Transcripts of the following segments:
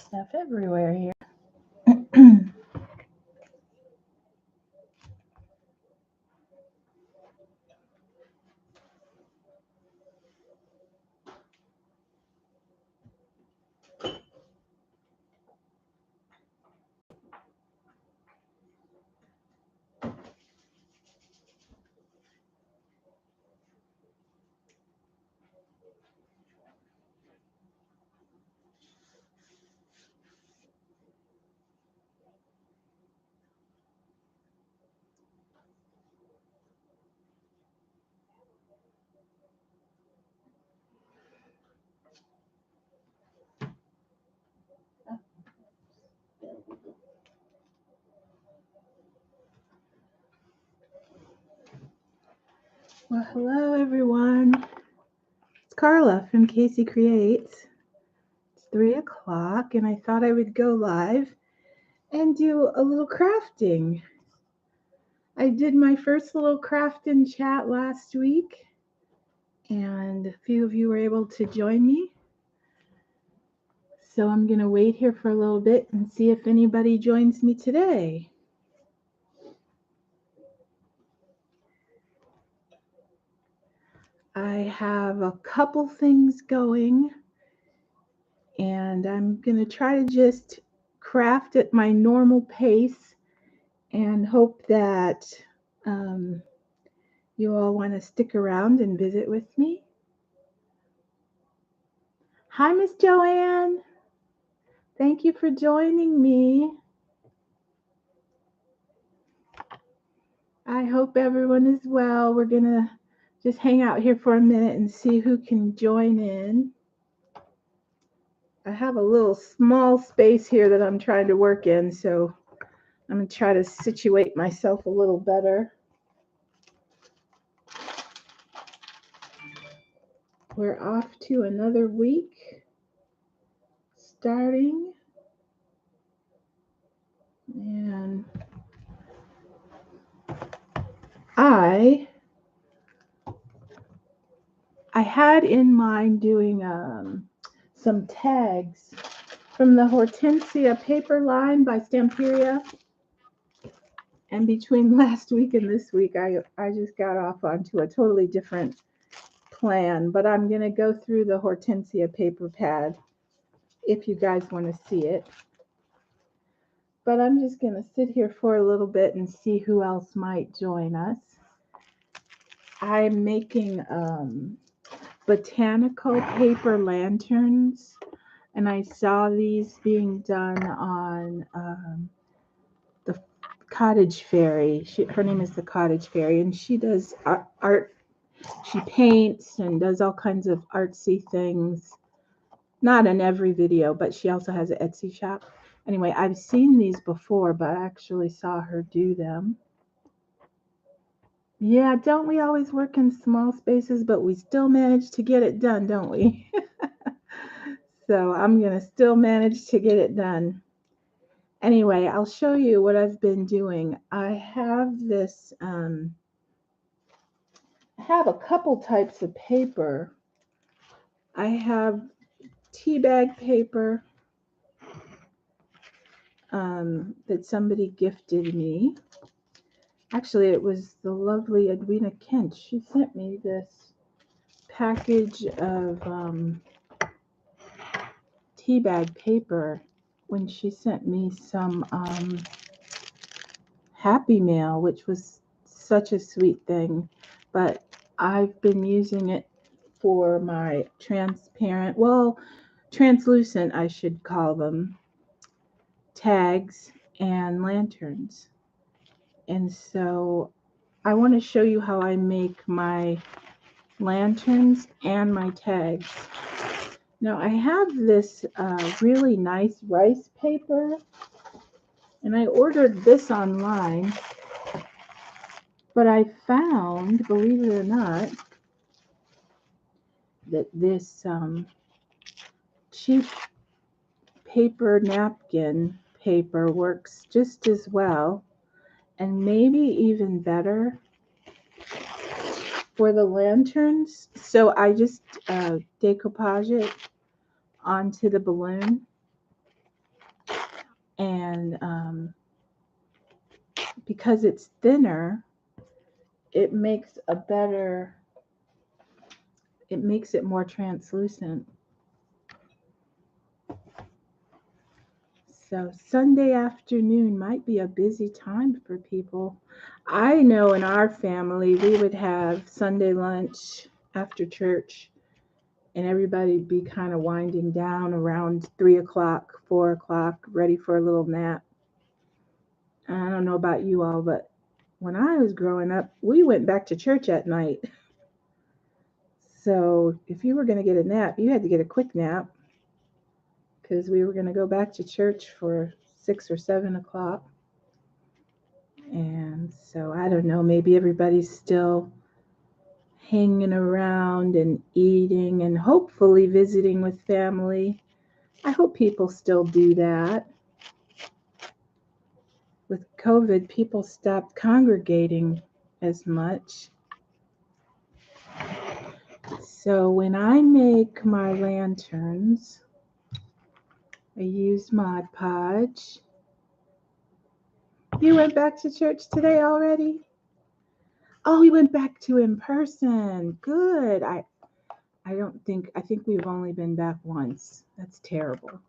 Stuff everywhere here. Well, hello everyone. It's Carla from Casey Creates. It's 3 o'clock and I thought I would go live and do a little crafting. I did my first little craft in chat last week and a few of you were able to join me. So I'm going to wait here for a little bit and see if anybody joins me today. I have a couple things going and I'm going to try to just craft at my normal pace and hope that you all want to stick around and visit with me. Hi, Miss Joanne. Thank you for joining me. I hope everyone is well. We're going to just hang out here for a minute and see who can join in. I have a little small space here that I'm trying to work in, so I'm going to try to situate myself a little better. We're off to another week starting, and I had in mind doing some tags from the Hortensia paper line by Stamperia. And between last week and this week, I just got off onto a totally different plan. But I'm going to go through the Hortensia paper pad if you guys want to see it. But I'm just going to sit here for a little bit and see who else might join us. I'm making Botanical paper lanterns, and I saw these being done on the Cottage Fairy. Her name is the Cottage Fairy, and she does art. She paints and does all kinds of artsy things. Not in every video, but she also has an Etsy shop. Anyway, I've seen these before, but I actually saw her do them. Yeah, don't we always work in small spaces, but we still manage to get it done, don't we? So I'm going to still manage to get it done. Anyway, I'll show you what I've been doing. I have this, I have a couple types of paper. I have tea bag paper that somebody gifted me. Actually, it was the lovely Edwina Kent. She sent me this package of tea bag paper when she sent me some Happy Mail, which was such a sweet thing. But I've been using it for my translucent, I should call them, tags and lanterns. And so I want to show you how I make my lanterns and my tags. Now I have this really nice rice paper, and I ordered this online, but I found, believe it or not, that this cheap paper napkin paper works just as well, and maybe even better for the lanterns. So I just decoupage it onto the balloon, And because it's thinner, it makes it more translucent. So Sunday afternoon might be a busy time for people. I know in our family we would have Sunday lunch after church, and everybody'd be kind of winding down around 3 o'clock, 4 o'clock, ready for a little nap. I don't know about you all, but when I was growing up, we went back to church at night. So if you were going to get a nap, you had to get a quick nap because we were going to go back to church for 6 or 7 o'clock. And so I don't know, maybe everybody's still hanging around and eating and hopefully visiting with family. I hope people still do that. With COVID, people stopped congregating as much. So when I make my lanterns, I use Mod Podge. You went back to church today already? Oh, we went back to in person. Good. I think we've only been back once. That's terrible.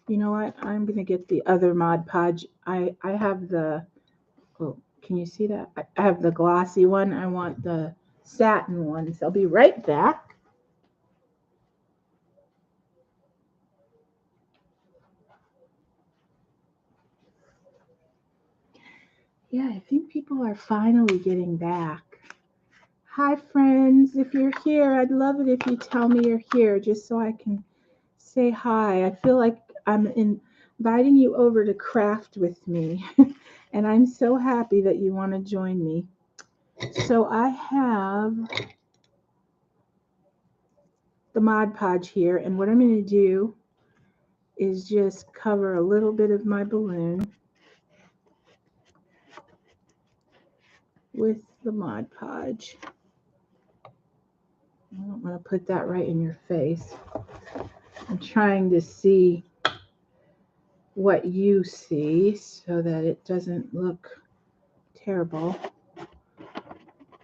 You know what? I'm gonna get the other Mod Podge. I have the, oh, can you see that? I have the glossy one. I want the satin one. So I'll be right back. Yeah, I think people are finally getting back. Hi, friends. If you're here, I'd love it if you tell me you're here just so I can say hi. I feel like I'm inviting you over to craft with me, and I'm so happy that you want to join me. So I have the Mod Podge here, and what I'm going to do is just cover a little bit of my balloon with the Mod Podge. I don't want to put that right in your face. I'm trying to see what you see so that it doesn't look terrible.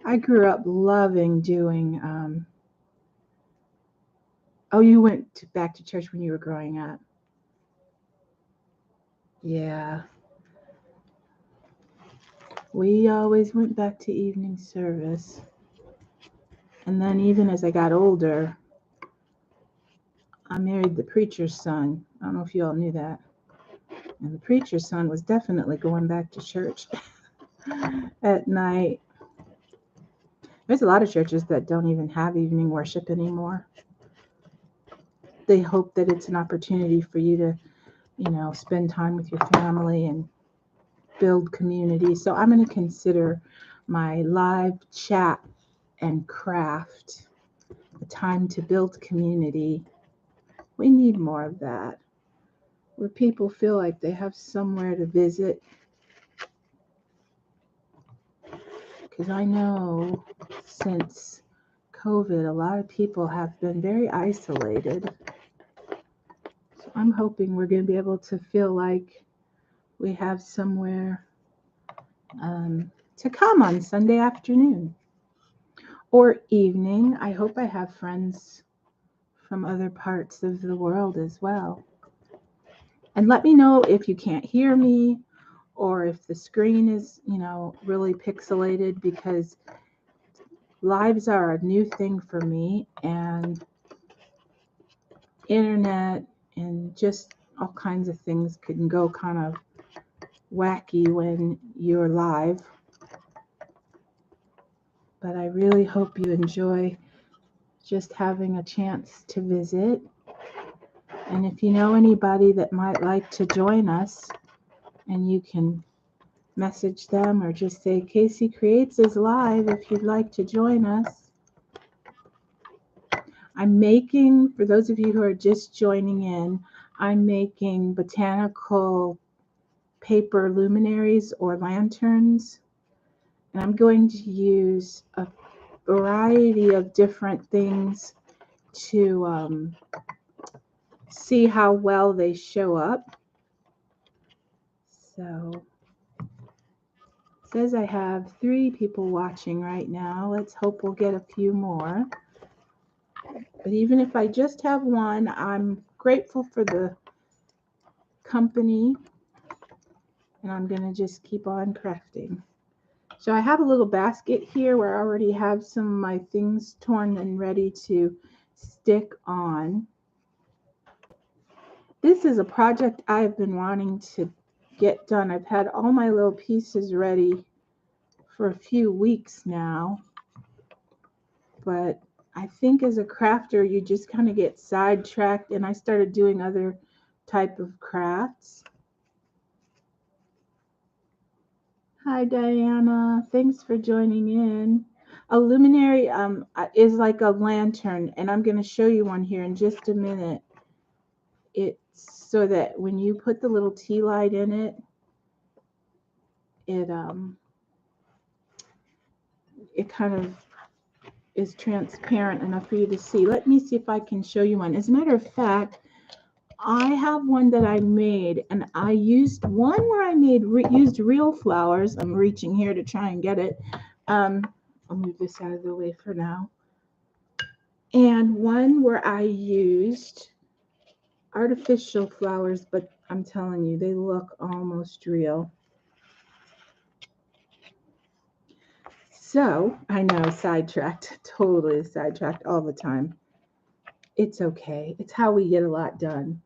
I grew up loving doing, oh, you went back to church when you were growing up. Yeah. We always went back to evening service. And then even as I got older, I married the preacher's son. I don't know if you all knew that. And the preacher's son was definitely going back to church at night. There's a lot of churches that don't even have evening worship anymore. They hope that it's an opportunity for you to, spend time with your family and build community. So I'm going to consider my live chat and craft a time to build community. We need more of that, where people feel like they have somewhere to visit. Because I know since COVID, a lot of people have been very isolated. So I'm hoping we're going to be able to feel like we have somewhere to come on Sunday afternoon or evening. I hope I have friends from other parts of the world as well. And let me know if you can't hear me or if the screen is, really pixelated, because lives are a new thing for me, and internet and just all kinds of things can go kind of wacky when you're live. But I really hope you enjoy just having a chance to visit. And if you know anybody that might like to join us, and you can message them or just say Casey Creates is live if you'd like to join us. I'm making, for those of you who are just joining in, I'm making botanical paper luminaries or lanterns. And I'm going to use a variety of different things to see how well they show up. So it says I have 3 people watching right now. Let's hope we'll get a few more. But even if I just have one, I'm grateful for the company, and I'm going to just keep on crafting. So I have a little basket here where I already have some of my things torn and ready to stick on. This is a project I've been wanting to get done. I've had all my little pieces ready for a few weeks now, but I think as a crafter you just kind of get sidetracked, and I started doing other type of crafts. Hi Diana, thanks for joining in. A luminary is like a lantern, and I'm going to show you one here in just a minute. It's so that when you put the little tea light in it, it kind of is transparent enough for you to see. Let me see if I can show you one. As a matter of fact, I have one that I made, and I used one where I used real flowers. I'm reaching here to try and get it. I'll move this out of the way for now. And one where I used artificial flowers, but I'm telling you, they look almost real. So, I know, sidetracked, totally sidetracked all the time. It's okay. It's how we get a lot done.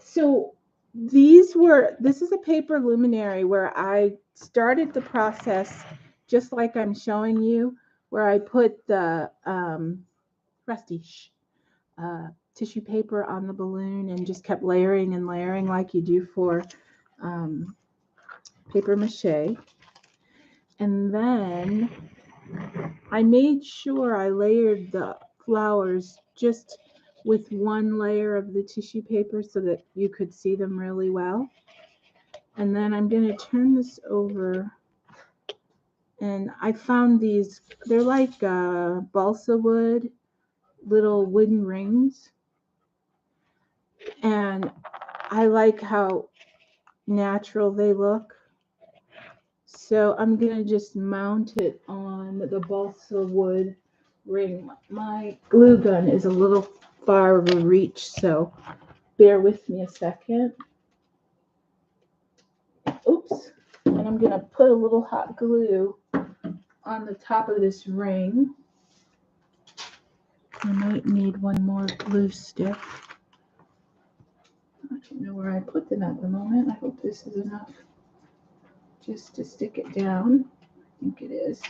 So this is a paper luminary where I started the process just like I'm showing you, where I put the tissue paper on the balloon and just kept layering and layering like you do for paper mache. And then I made sure I layered the flowers just with one layer of the tissue paper so that you could see them really well. And then I'm going to turn this over, and I found these, they're like balsa wood, little wooden rings. And I like how natural they look. So I'm going to just mount it on the balsa wood ring. My glue gun is a little far of a reach, so bear with me a second. Oops. And I'm going to put a little hot glue on the top of this ring. I might need one more glue stick. I don't know where I put them at the moment. I hope this is enough just to stick it down. I think it is.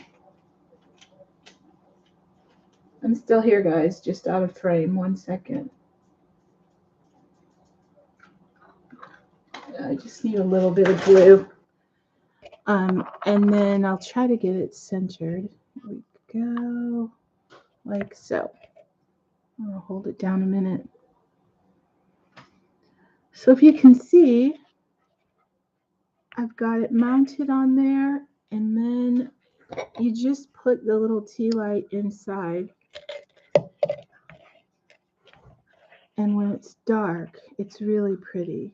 I'm still here, guys, just out of frame. 1 second. I just need a little bit of glue. And then I'll try to get it centered. Here we go. Like so. I'll hold it down a minute. So if you can see, I've got it mounted on there, and then you just put the little tea light inside. And when it's dark, it's really pretty.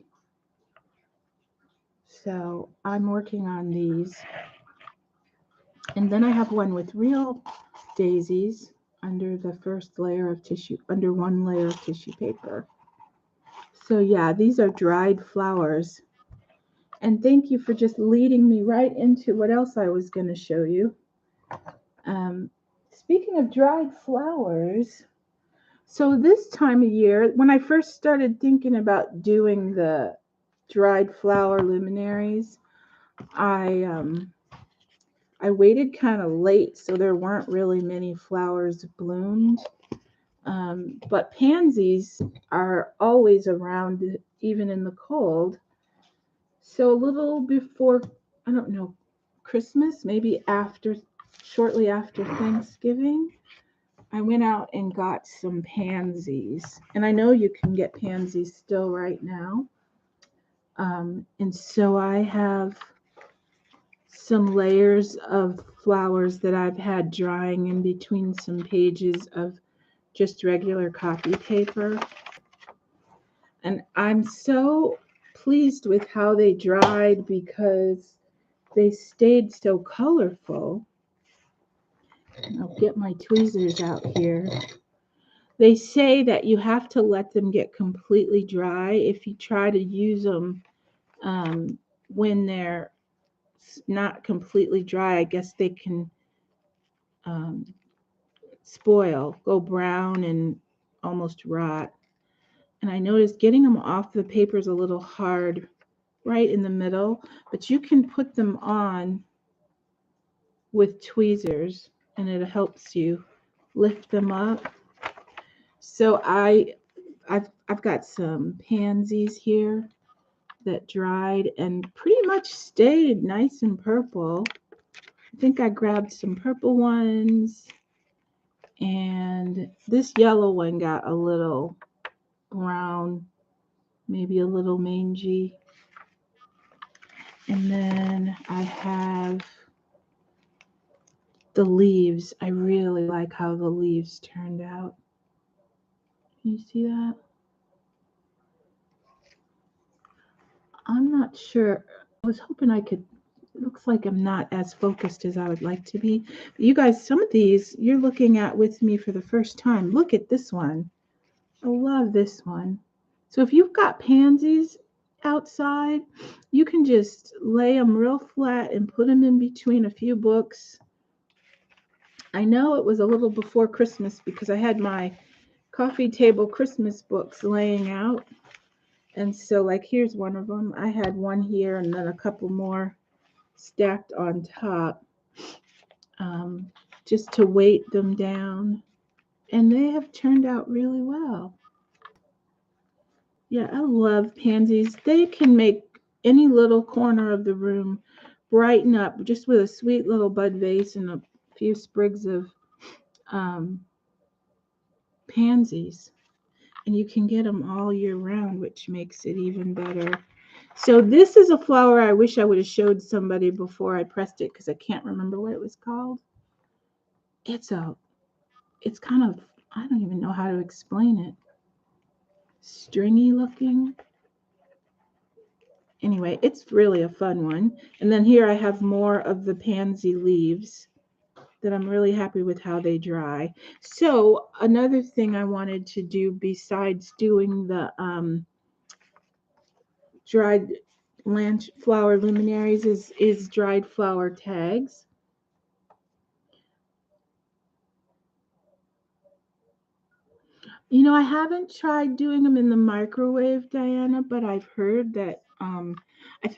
So I'm working on these. And then I have one with real daisies under the first layer of tissue, under one layer of tissue paper. So yeah, these are dried flowers. And thank you for just leading me right into what else I was going to show you. Speaking of dried flowers, so this time of year, when I first started thinking about doing the dried flower luminaries, I waited kind of late, so there weren't really many flowers bloomed. But pansies are always around, even in the cold. So a little before, I don't know, Christmas, maybe shortly after Thanksgiving, I went out and got some pansies. And I know you can get pansies still right now. And so I have some layers of flowers that I've had drying in between some pages of just regular copy paper. And I'm so pleased with how they dried because they stayed so colorful. I'll get my tweezers out here. They say that you have to let them get completely dry. If you try to use them when they're not completely dry, I guess they can spoil, go brown, and almost rot. And I noticed getting them off the paper is a little hard right in the middle, but you can put them on with tweezers and it helps you lift them up. So I've got some pansies here that dried and pretty much stayed nice and purple. I think I grabbed some purple ones, and this yellow one got a little brown, maybe a little mangy. And then I have the leaves. I really like how the leaves turned out. You see that? I'm not sure. I was hoping I could. It looks like I'm not as focused as I would like to be. But you guys, some of these you're looking at with me for the first time. Look at this one. I love this one. So if you've got pansies outside, you can just lay them real flat and put them in between a few books. I know it was a little before Christmas because I had my coffee table Christmas books laying out. And so, like, here's one of them. I had one here and then a couple more stacked on top just to weight them down. And they have turned out really well. Yeah, I love pansies. They can make any little corner of the room brighten up just with a sweet little bud vase and a few sprigs of pansies. And you can get them all year round, which makes it even better. So this is a flower I wish I would have showed somebody before I pressed it because I can't remember what it was called. It's kind of, I don't even know how to explain it. Stringy looking. Anyway, it's really a fun one. And then here I have more of the pansy leaves that I'm really happy with how they dry. So another thing I wanted to do besides doing the dried flower luminaries is dried flower tags. You know, I haven't tried doing them in the microwave, Diana, but I've heard that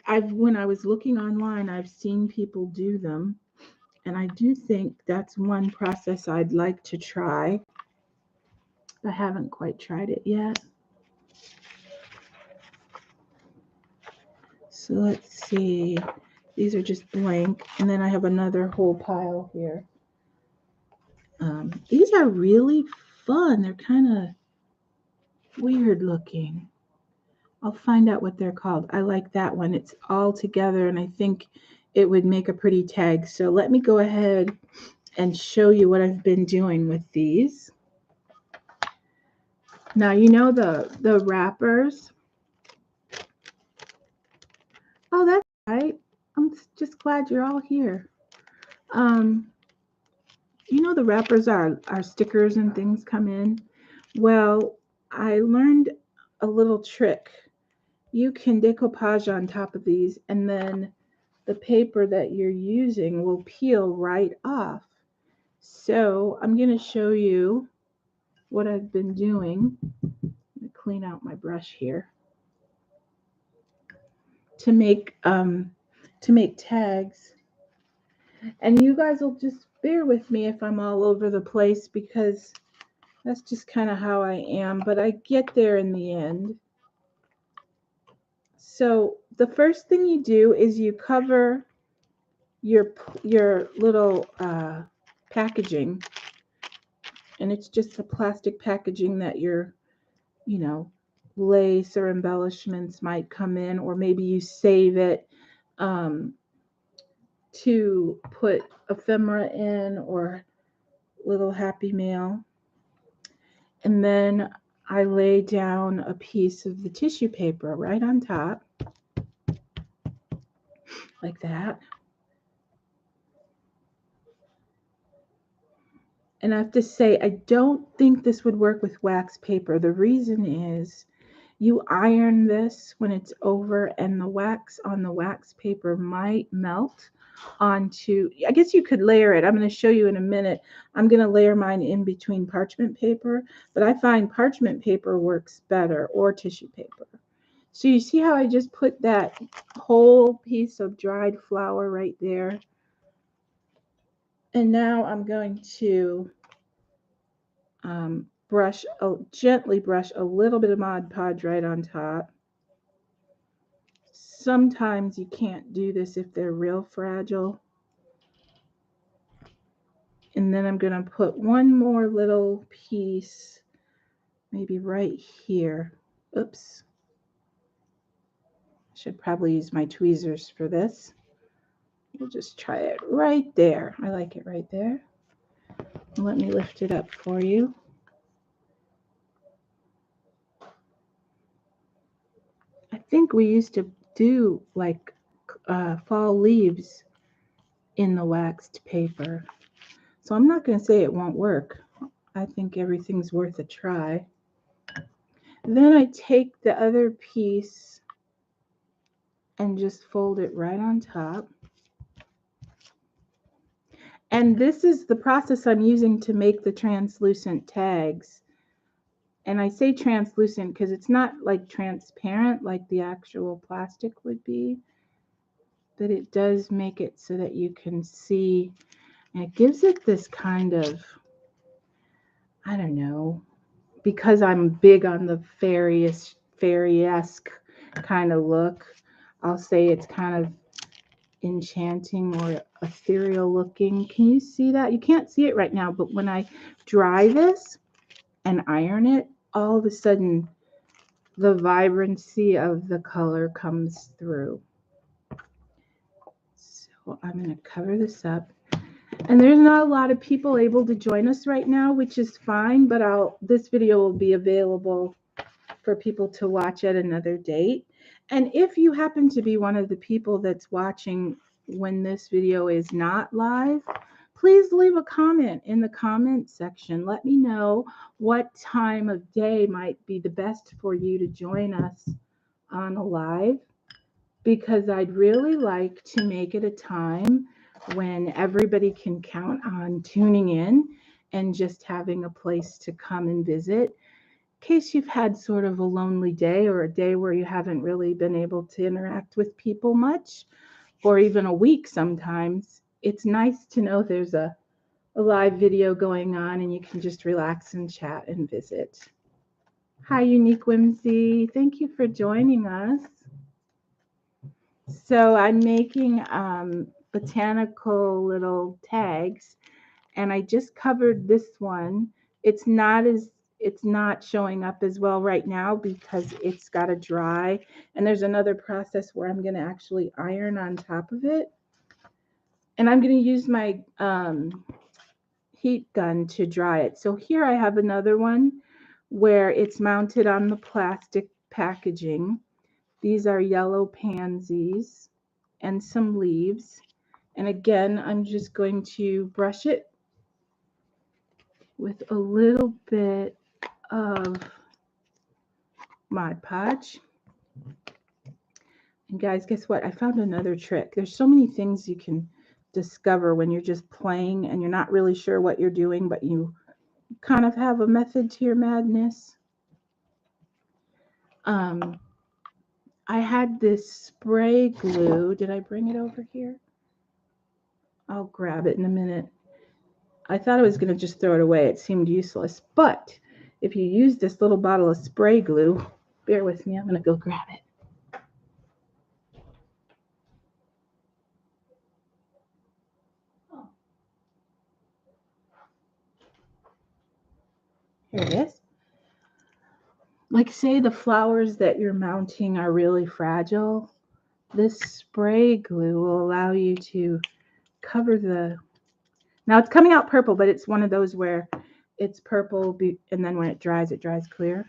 I've when I was looking online, I've seen people do them, and I do think that's one process I'd like to try. I haven't quite tried it yet. So let's see. These are just blank, and then I have another whole pile here. These are really fun. They're kind of weird looking. I'll find out what they're called. I like that one. It's all together, and I think it would make a pretty tag. So let me go ahead and show you what I've been doing with these. Now, you know the wrappers. Oh, that's right. I'm just glad you're all here. You know the wrappers are stickers and things come in. Well, I learned a little trick. You can decoupage on top of these, and then the paper that you're using will peel right off. So I'm going to show you what I've been doing. Let me clean out my brush here to make tags. And you guys will just bear with me if I'm all over the place because that's just kind of how I am, but I get there in the end. So the first thing you do is you cover your little packaging, and it's just the plastic packaging that your, lace or embellishments might come in, or maybe you save it to put ephemera in or little happy mail. And then I lay down a piece of the tissue paper right on top. like that. And I have to say, I don't think this would work with wax paper. The reason is you iron this when it's over, and the wax on the wax paper might melt onto, I guess you could layer it. I'm going to show you in a minute. I'm going to layer mine in between parchment paper, but I find parchment paper works better, or tissue paper. So you see how I just put that whole piece of dried flour right there? And now I'm going to gently brush a little bit of Mod Podge right on top. Sometimes you can't do this if they're real fragile. And then I'm going to put one more little piece, maybe right here. Oops. Should probably use my tweezers for this. We'll just try it right there. I like it right there. Let me lift it up for you. I think we used to do like fall leaves in the waxed paper. So I'm not going to say it won't work. I think everything's worth a try. Then I take the other piece and just fold it right on top. And this is the process I'm using to make the translucent tags. And I say translucent because it's not like transparent like the actual plastic would be, but it does make it so that you can see, and it gives it this kind of, I don't know, because I'm big on the fairy-esque kind of look, I'll say it's kind of enchanting or ethereal looking. Can you see that? You can't see it right now, but when I dry this and iron it, all of a sudden the vibrancy of the color comes through. So I'm going to cover this up. And there's not a lot of people able to join us right now, which is fine, but this video will be available for people to watch at another date. And if you happen to be one of the people that's watching when this video is not live, please leave a comment in the comment section. Let me know what time of day might be the best for you to join us on a live, because I'd really like to make it a time when everybody can count on tuning in and just having a place to come and visit. In case you've had sort of a lonely day, or a day where you haven't really been able to interact with people much, or even a week sometimes, it's nice to know there's a live video going on and you can just relax and chat and visit. Hi, Unique Whimsy. Thank you for joining us. So I'm making botanical little tags, and I just covered this one. It's not showing up as well right now because it's got to dry, and there's another process where I'm going to actually iron on top of it, and I'm going to use my heat gun to dry it. So here I have another one where it's mounted on the plastic packaging. These are yellow pansies and some leaves. And again, I'm just going to brush it with a little bit of Mod Podge. And guys, guess what? I found another trick. There's so many things you can discover when you're just playing and you're not really sure what you're doing, but you kind of have a method to your madness. I had this spray glue. Did I bring it over here? I'll grab it in a minute. I thought I was going to just throw it away. It seemed useless. But if you use this little bottle of spray glue, bear with me. I'm going to go grab it. Here it is. Like, say the flowers that you're mounting are really fragile. This spray glue will allow you to cover the... Now it's coming out purple, but it's one of those where it's purple, and then when it dries clear.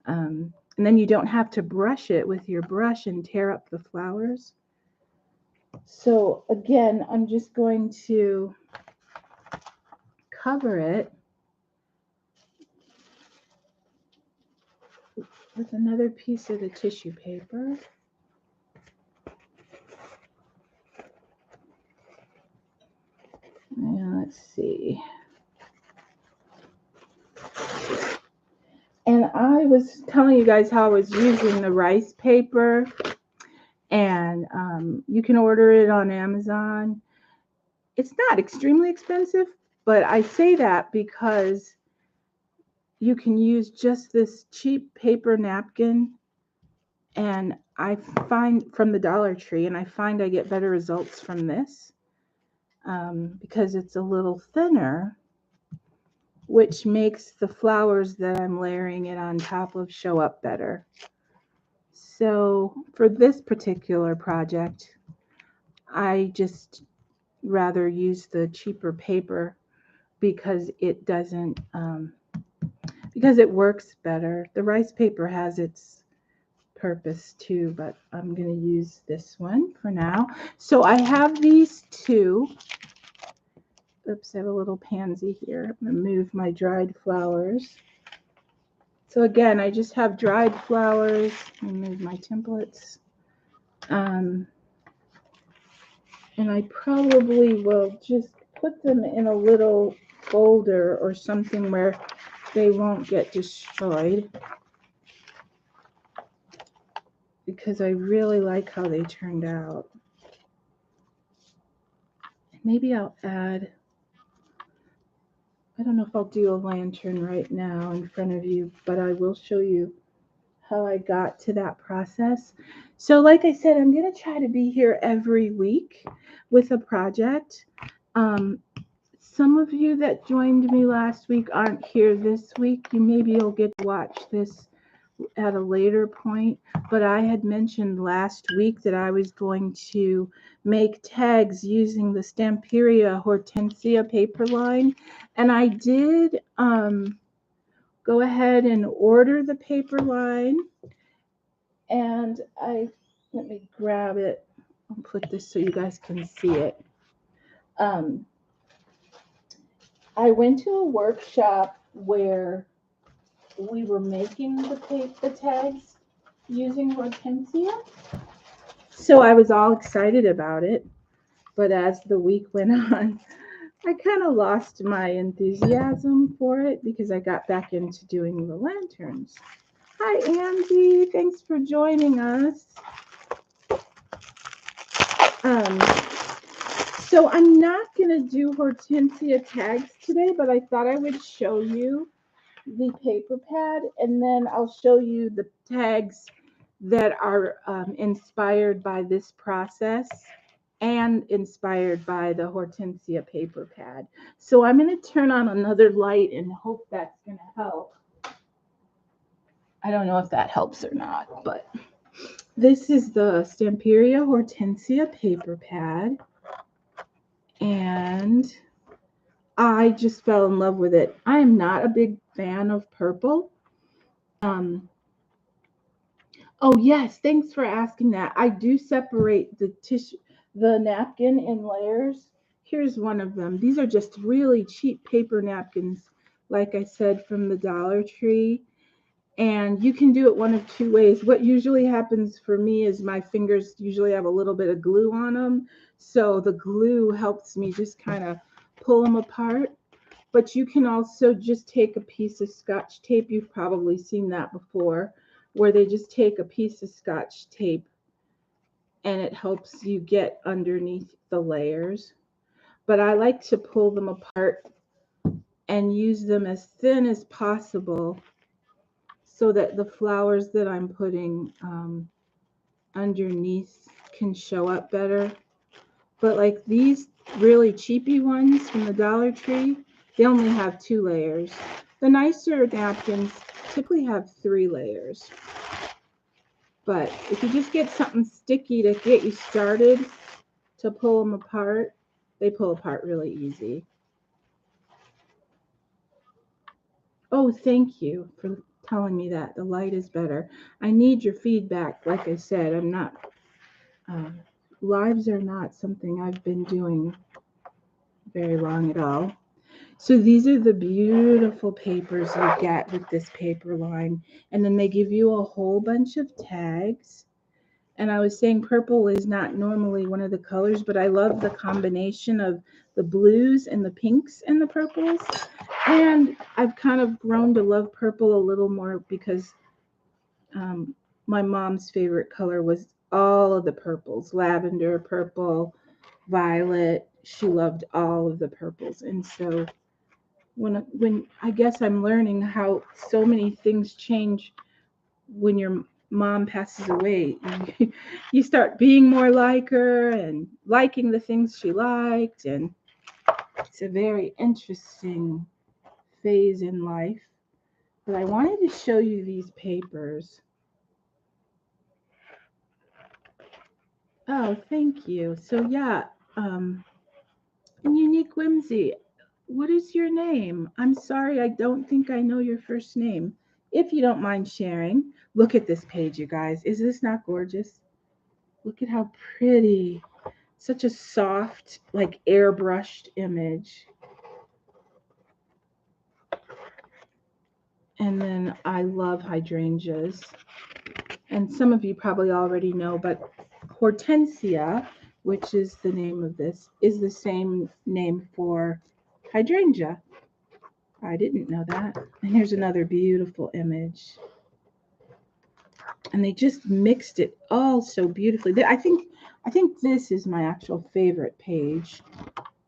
And then you don't have to brush it with your brush and tear up the flowers. So again, I'm just going to cover it with another piece of the tissue paper. And let's see. And I was telling you guys how I was using the rice paper, and you can order it on Amazon. It's not extremely expensive, but I say that because you can use just this cheap paper napkin, and I find from the Dollar Tree, and I find I get better results from this because it's a little thinner, which makes the flowers that I'm layering it on top of show up better. So for this particular project, I just rather use the cheaper paper because it doesn't, because it works better. The rice paper has its purpose too, but I'm going to use this one for now. So I have these two. Oops, I have a little pansy here. I'm going to move my dried flowers. So again, I just have dried flowers. Let me move my templates. And I probably will just put them in a little folder or something where they won't get destroyed, because I really like how they turned out. Maybe I'll add, I don't know if I'll do a lantern right now in front of you, but I will show you how I got to that process. So like I said, I'm going to try to be here every week with a project. Some of you that joined me last week aren't here this week. Maybe you'll get to watch this at a later point, but I had mentioned last week that I was going to make tags using the Stamperia Hortensia paper line, and I did go ahead and order the paper line, and let me grab it and put this so you guys can see it. I went to a workshop where we were making the tags using Hortensia. So I was all excited about it. But as the week went on, I kind of lost my enthusiasm for it because I got back into doing the lanterns. Hi, Andy. Thanks for joining us. So I'm not going to do Hortensia tags today, but I thought I would show you the paper pad, and then I'll show you the tags that are inspired by this process and inspired by the Hortensia paper pad. So I'm going to turn on another light and hope that's going to help. I don't know if that helps or not, but this is the Stamperia Hortensia paper pad, and I just fell in love with it. I am not a big fan of purple. Oh yes, thanks for asking that. I do separate the napkin in layers. Here's one of them. These are just really cheap paper napkins, like I said, from the Dollar Tree. And you can do it one of two ways. What usually happens for me is my fingers usually have a little bit of glue on them. So the glue helps me just kind of pull them apart. But you can also just take a piece of Scotch tape. You've probably seen that before, where they just take a piece of Scotch tape and it helps you get underneath the layers. But I like to pull them apart and use them as thin as possible so that the flowers that I'm putting underneath can show up better. But like these really cheapy ones from the Dollar Tree, they only have 2 layers. The nicer napkins typically have 3 layers. But if you just get something sticky to get you started to pull them apart, they pull apart really easy. Oh, thank you for telling me that. The light is better. I need your feedback. Like I said, I'm not lives are not something I've been doing very long at all. So these are the beautiful papers you get with this paper line. And then they give you a whole bunch of tags. And I was saying purple is not normally one of the colors, but I love the combination of the blues and the pinks and the purples. And I've kind of grown to love purple a little more because my mom's favorite color was all of the purples, lavender, purple, violet. She loved all of the purples. And so when I guess I'm learning how so many things change when your mom passes away. You start being more like her and liking the things she liked, and it's a very interesting phase in life. But I wanted to show you these papers. Oh, thank you. So yeah, and Unique Whimsy, what is your name? I'm sorry, I don't think I know your first name. If you don't mind sharing, look at this page, you guys. Is this not gorgeous? Look at how pretty. Such a soft, like airbrushed image. And then I love hydrangeas. And some of you probably already know, but hortensia, which is the name of this, is the same name for hydrangea. I didn't know that. And here's another beautiful image. And they just mixed it all so beautifully. I think this is my actual favorite page.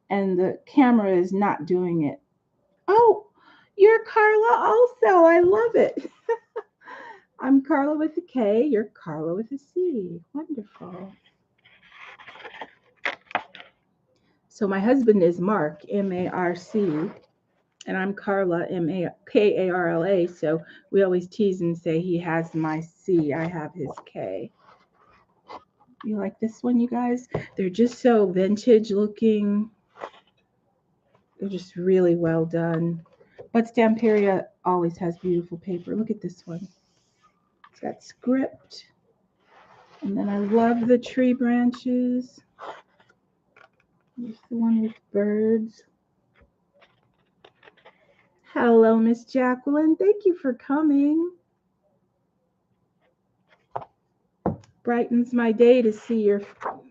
And the camera is not doing it. Oh, you're Carla also. I love it. I'm Carla with a K. You're Carla with a C. Wonderful. So my husband is Mark, M-A-R-C, and I'm Carla, M-A-K-A-R-L-A. So we always tease and say he has my C. I have his K. You like this one, you guys? They're just so vintage looking. They're just really well done. But Stamperia always has beautiful paper. Look at this one. It's got script. And then I love the tree branches. Here's the one with birds. Hello, Miss Jacqueline. Thank you for coming. Brightens my day to see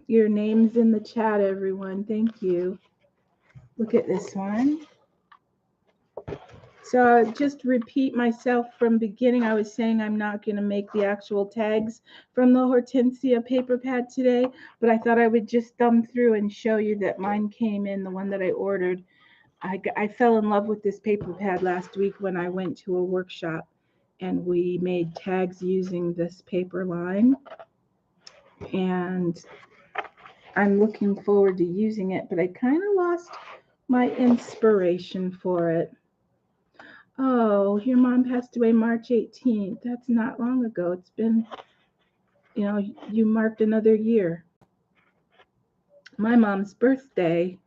your names in the chat, everyone. Thank you. Look at this one. So just repeat myself from beginning. I was saying I'm not going to make the actual tags from the Hortensia paper pad today, but I thought I would just thumb through and show you that mine came in, the one that I ordered. I fell in love with this paper pad last week when I went to a workshop and we made tags using this paper line. And I'm looking forward to using it, but I kind of lost my inspiration for it. Oh, your mom passed away March 18th. That's not long ago. It's been, you marked another year. My mom's birthday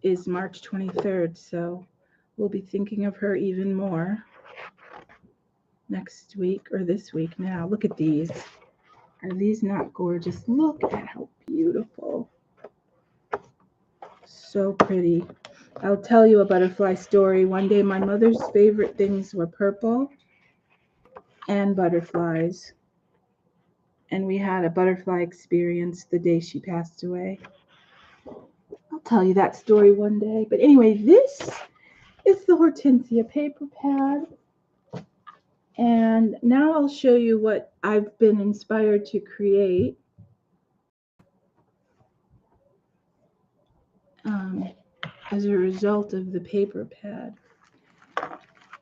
is March 23rd, so we'll be thinking of her even more next week or this week now. Look at these. Are these not gorgeous? Look at how beautiful. So pretty. I'll tell you a butterfly story. One day my mother's favorite things were purple and butterflies. And we had a butterfly experience the day she passed away. I'll tell you that story one day. But anyway, this is the Hortensia paper pad. And now I'll show you what I've been inspired to create. As a result of the paper pad.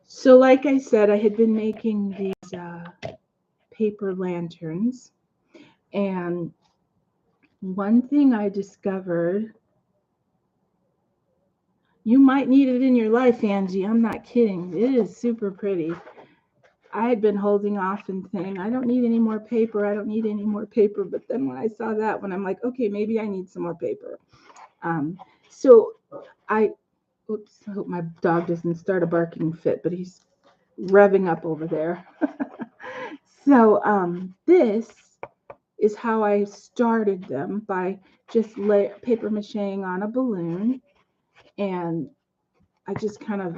So like I said, I had been making these paper lanterns. And one thing I discovered, you might need it in your life, Angie. I'm not kidding. It is super pretty. I had been holding off and saying, I don't need any more paper. I don't need any more paper. But then when I saw that one, I'm like, okay, maybe I need some more paper. Oops, I hope my dog doesn't start a barking fit, but he's revving up over there. So this is how I started them, by just paper macheing on a balloon, and I just kind of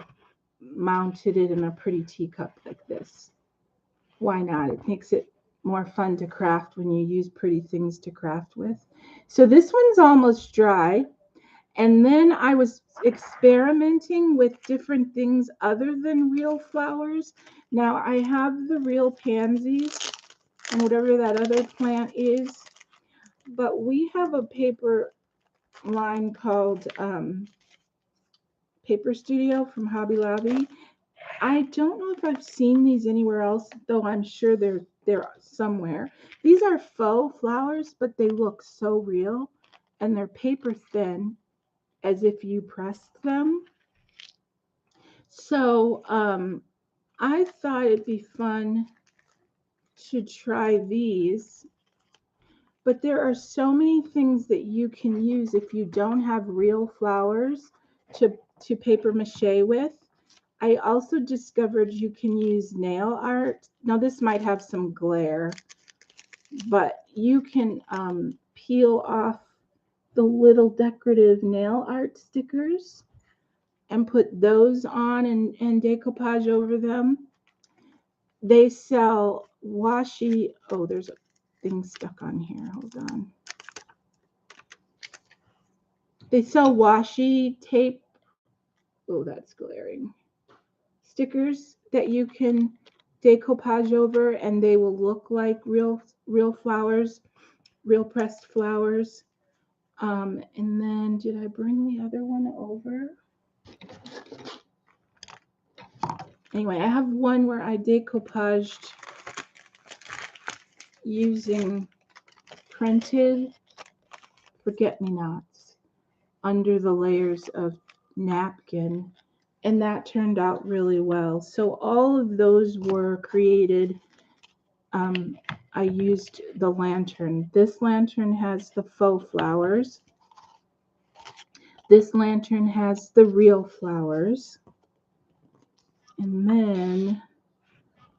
mounted it in a pretty teacup like this. Why not? It makes it more fun to craft when you use pretty things to craft with. So this one's almost dry. And then I was experimenting with different things other than real flowers. Now I have the real pansies and whatever that other plant is, but we have a paper line called Paper Studio from Hobby Lobby. I don't know if I've seen these anywhere else, though I'm sure they're somewhere. These are faux flowers, but they look so real, and they're paper thin, as if you pressed them. So I thought it'd be fun to try these, but there are so many things that you can use if you don't have real flowers to paper mache with. I also discovered you can use nail art. Now this might have some glare, but you can peel off the little decorative nail art stickers and put those on and decoupage over them. They sell washi. Oh, there's a thing stuck on here. Hold on. They sell washi tape. Oh, that's glaring. Stickers that you can decoupage over, and they will look like real flowers, real pressed flowers. And then did I bring the other one over? Anyway, I have one where I decoupaged using printed forget-me-nots under the layers of napkin, and that turned out really well. So all of those were created. I used the lantern. This lantern has the faux flowers. This lantern has the real flowers. And then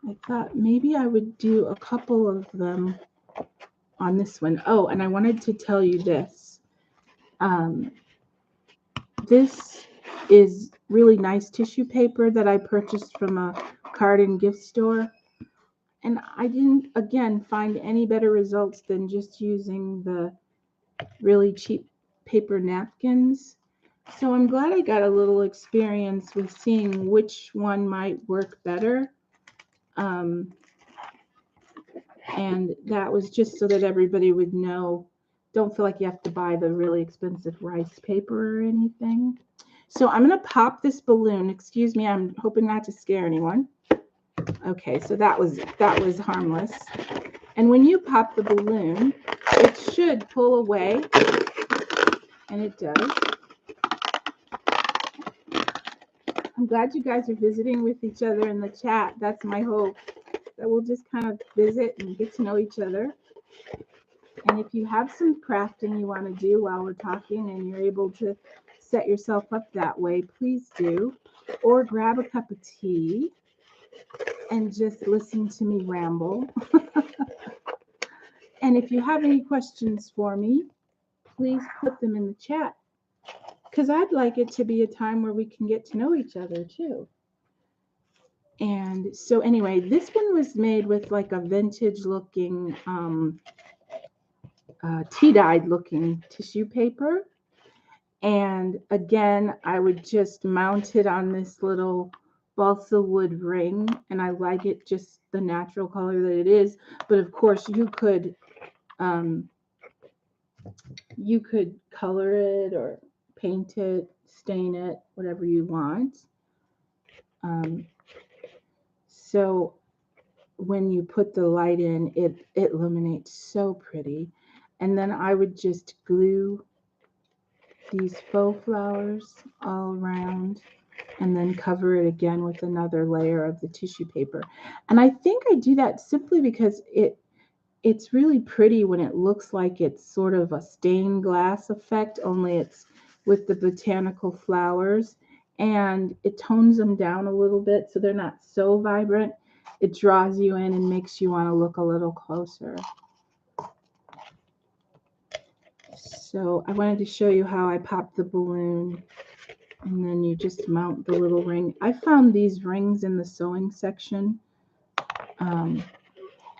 I thought maybe I would do a couple of them on this one. Oh, and I wanted to tell you this. This is really nice tissue paper that I purchased from a card and gift store. And I didn't, again, find any better results than just using the really cheap paper napkins. So I'm glad I got a little experience with seeing which one might work better. And that was just so that everybody would know. Don't feel like you have to buy the really expensive rice paper or anything. So I'm going to pop this balloon. Excuse me, I'm hoping not to scare anyone. Okay, so that was harmless. And when you pop the balloon, it should pull away, and it does. I'm glad you guys are visiting with each other in the chat. That's my hope, that we'll just kind of visit and get to know each other. And if you have some crafting you want to do while we're talking and you're able to set yourself up that way, please do. Or grab a cup of tea and just listen to me ramble. And if you have any questions for me, please put them in the chat, because I'd like it to be a time where we can get to know each other too. And so anyway, this one was made with like a vintage looking, tea-dyed looking tissue paper. And again, I would just mount it on this little balsa wood ring, and I like it just the natural color that it is. But of course, you could color it or paint it, stain it, whatever you want. So when you put the light in, it illuminates so pretty. And then I would just glue these faux flowers all around and then cover it again with another layer of the tissue paper. And I think I do that simply because it's really pretty when it looks like it's sort of a stained glass effect, only it's with the botanical flowers, and it tones them down a little bit so they're not so vibrant. It draws you in and makes you want to look a little closer. So I wanted to show you how I pop the balloon, and then you just mount the little ring. I found these rings in the sewing section, and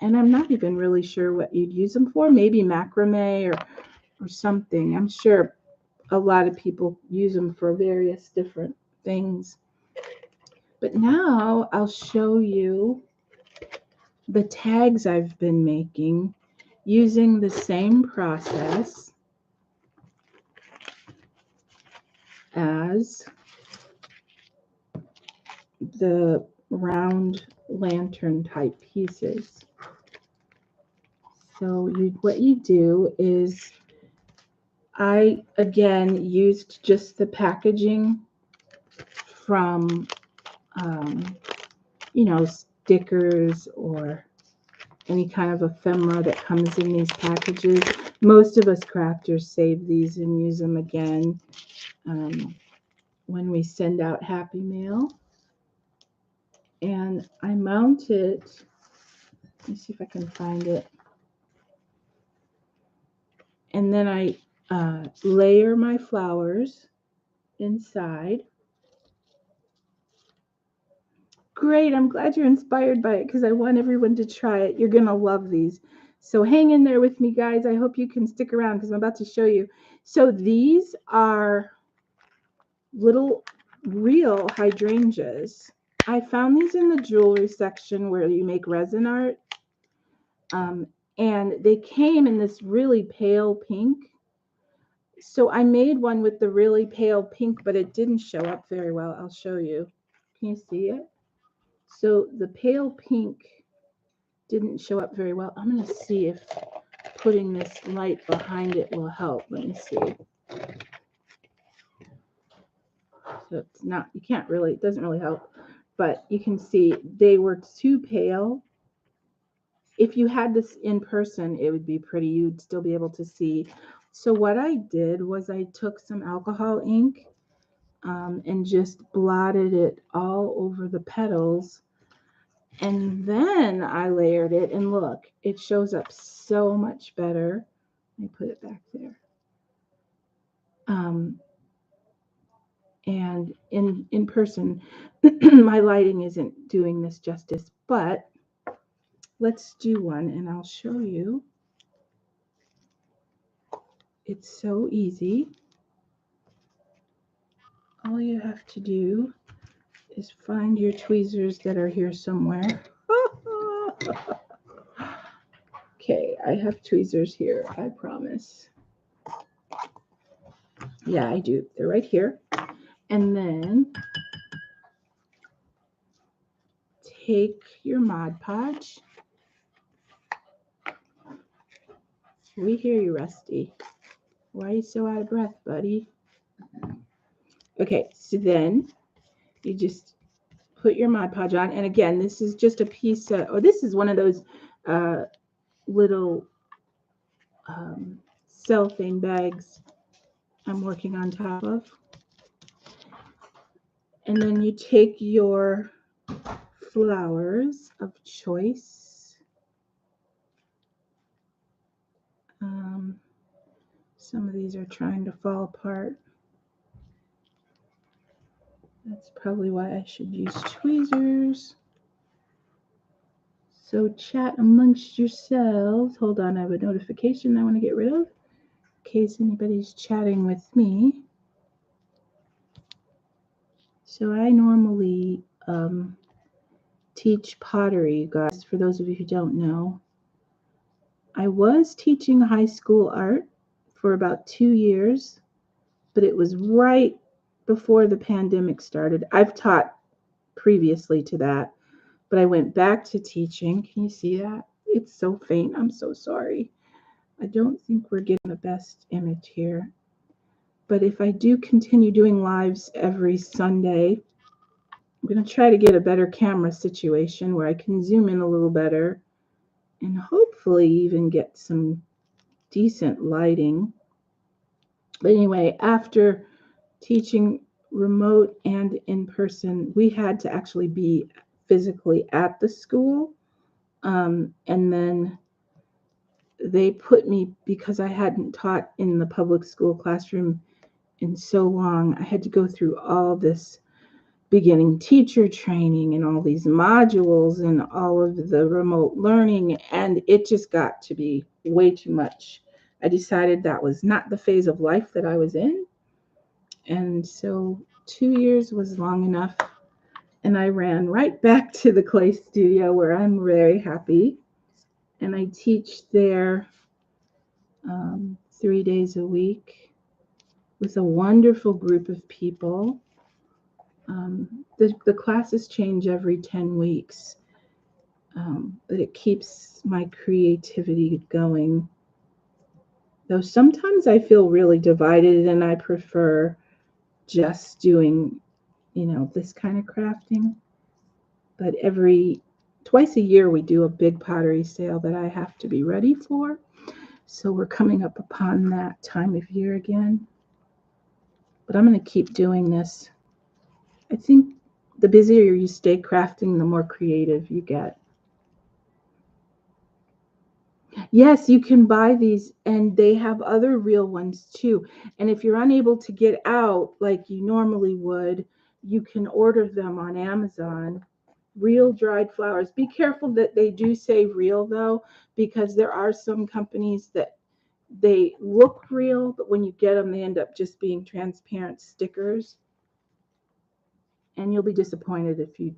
I'm not even really sure what you'd use them for. Maybe macrame or something. I'm sure a lot of people use them for various different things. But now I'll show you the tags I've been making using the same process as the round lantern type pieces. So what you do is, I again used just the packaging from stickers or any kind of ephemera that comes in these packages. Most of us crafters save these and use them again when we send out Happy Mail. And I mount it, let me see if I can find it. And then I layer my flowers inside. Great, I'm glad you're inspired by it because I want everyone to try it. You're going to love these. So hang in there with me, guys. I hope you can stick around because I'm about to show you. So these are little real hydrangeas. I found these in the jewelry section where you make resin art. And they came in this really pale pink. So I made one with the really pale pink, but it didn't show up very well. I'll show you. Can you see it? So the pale pink didn't show up very well. I'm going to see if putting this light behind it will help. Let me see. So it's not, you can't really, it doesn't really help. But you can see they were too pale. If you had this in person, it would be pretty. You'd still be able to see. So what I did was I took some alcohol ink and just blotted it all over the petals. And then I layered it, and look, it shows up so much better. Let me put it back there. And in person, my lighting isn't doing this justice, but let's do one, and I'll show you. It's so easy. All you have to do is find your tweezers that are here somewhere. Okay, I have tweezers here, I promise. Yeah, I do. They're right here. And then take your Mod Podge. We hear you, Rusty. Why are you so out of breath, buddy? Okay, so then you just put your Mod Podge on. And again, this is just a piece of, this is one of those little cellophane bags I'm working on top of. And then you take your flowers of choice. Some of these are trying to fall apart. That's probably why I should use tweezers. So chat amongst yourselves. Hold on, I have a notification I want to get rid of in case anybody's chatting with me. So I normally teach pottery, guys, for those of you who don't know. I was teaching high school art for about 2 years, but it was right before the pandemic started. I've taught previously to that, but I went back to teaching. Can you see that? It's so faint. I'm so sorry. I don't think we're getting the best image here. But if I do continue doing lives every Sunday, I'm going to try to get a better camera situation where I can zoom in a little better and hopefully even get some decent lighting. But anyway, after teaching remote and in person, we had to actually be physically at the school. And then they put me, because I hadn't taught in the public school classroom in so long, I had to go through all this beginning teacher training and all these modules and all of the remote learning, and it just got to be way too much. I decided that was not the phase of life that I was in, and so 2 years was long enough, and I ran right back to the clay studio where I'm very happy, and I teach there 3 days a week with a wonderful group of people. The classes change every 10 weeks, but it keeps my creativity going. Though sometimes I feel really divided and I prefer just doing, this kind of crafting. But twice a year we do a big pottery sale that I have to be ready for. So we're coming up upon that time of year again. But I'm going to keep doing this. I think the busier you stay crafting, the more creative you get. Yes, you can buy these, and they have other real ones too. And if you're unable to get out like you normally would, you can order them on Amazon. Real dried flowers. Be careful that they do say real, though, because there are some companies that they look real, but when you get them, they end up just being transparent stickers. And you'll be disappointed if you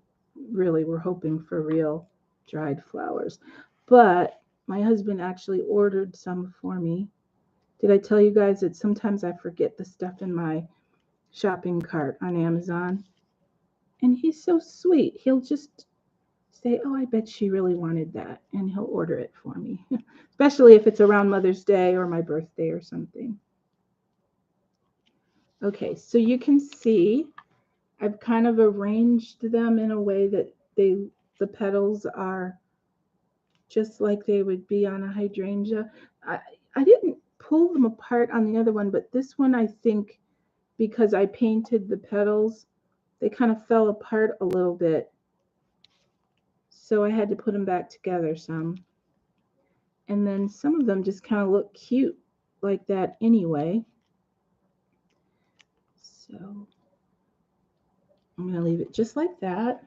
really were hoping for real dried flowers. But my husband actually ordered some for me. Did I tell you guys that sometimes I forget the stuff in my shopping cart on Amazon? And he's so sweet. He'll just say, "Oh, I bet she really wanted that." And he'll order it for me, especially if it's around Mother's Day or my birthday or something. Okay, so you can see I've kind of arranged them in a way that the petals are just like they would be on a hydrangea. I didn't pull them apart on the other one, but this one, I think, because I painted the petals, they kind of fell apart a little bit. So I had to put them back together some. And then some of them just kind of look cute like that anyway. So I'm going to leave it just like that.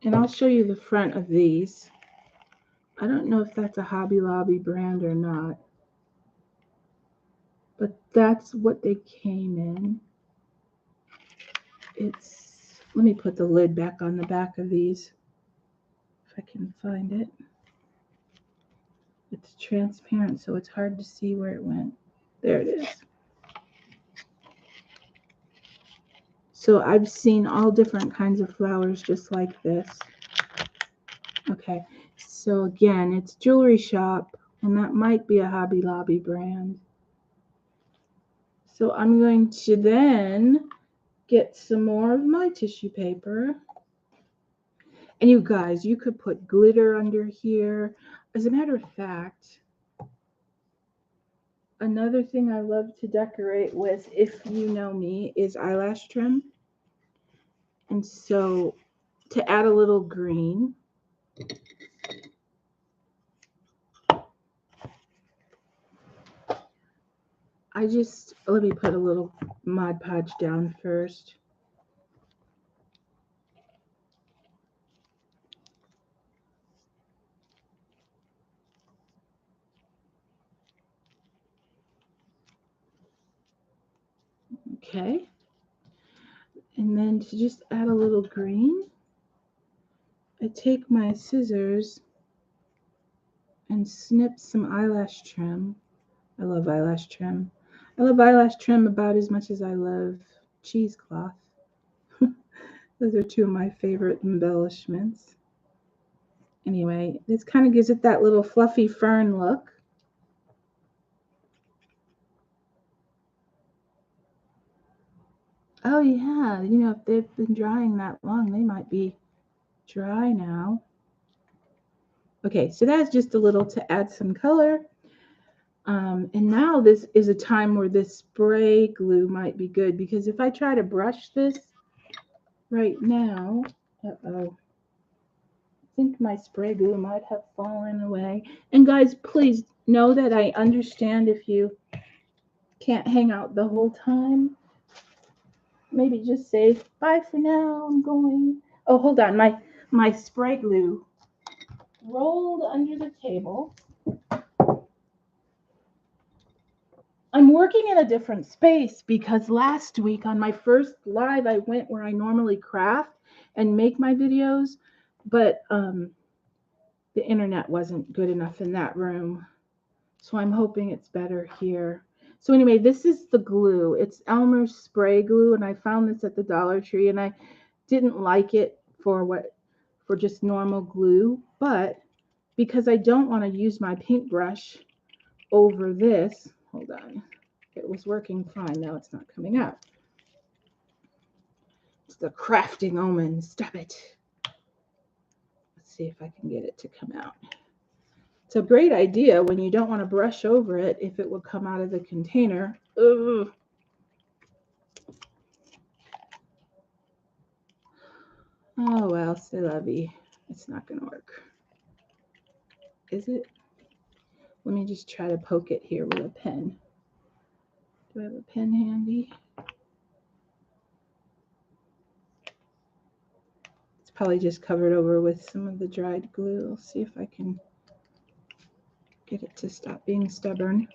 And I'll show you the front of these. I don't know if that's a Hobby Lobby brand or not, but that's what they came in. Let me put the lid back on the back of these, if I can find it. It's transparent, so it's hard to see where it went. There it is. So I've seen all different kinds of flowers just like this. Okay, so again, it's Jewelry Shop, and that might be a Hobby Lobby brand. So I'm going to then get some more of my tissue paper. And you guys, you could put glitter under here. As a matter of fact, another thing I love to decorate with, if you know me, is eyelash trim. And so to add a little green, let me put a little Mod Podge down first. Okay. And then to just add a little green, I take my scissors and snip some eyelash trim. I love eyelash trim. I love eyelash trim about as much as I love cheesecloth. Those are two of my favorite embellishments. Anyway, this kind of gives it that little fluffy fern look. Oh yeah, if they've been drying that long, they might be dry now. Okay, so that's just a little to add some color. And now this is a time where this spray glue might be good, because if I try to brush this right now, think my spray glue might have fallen away. And guys, please know that I understand if you can't hang out the whole time. Maybe just say bye for now. I'm going. Oh, hold on. My spray glue rolled under the table. I'm working in a different space because last week on my first live, I went where I normally craft and make my videos, but the internet wasn't good enough in that room. So I'm hoping it's better here. So anyway, this is the glue. It's Elmer's spray glue, and I found this at the Dollar Tree, and I didn't like it for just normal glue, but because I don't want to use my paintbrush over this, hold on. It was working fine. Now it's not coming out. It's the crafting omen. Stop it. Let's see if I can get it to come out. It's a great idea when you don't want to brush over it if it will come out of the container. Ugh. Oh, well, c'est la vie. It's not going to work. Is it? Let me just try to poke it here with a pen. Do I have a pen handy? It's probably just covered over with some of the dried glue. I'll see if I can get it to stop being stubborn.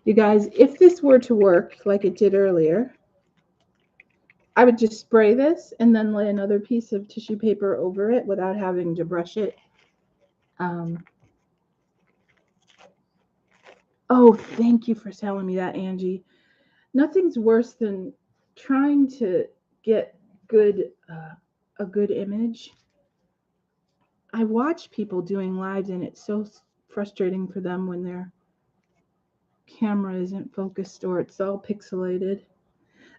You guys, if this were to work like it did earlier, I would just spray this and then lay another piece of tissue paper over it without having to brush it. Oh, thank you for telling me that, Angie. Nothing's worse than trying to get a good image. I watch people doing lives, and it's so frustrating for them when their camera isn't focused or it's all pixelated.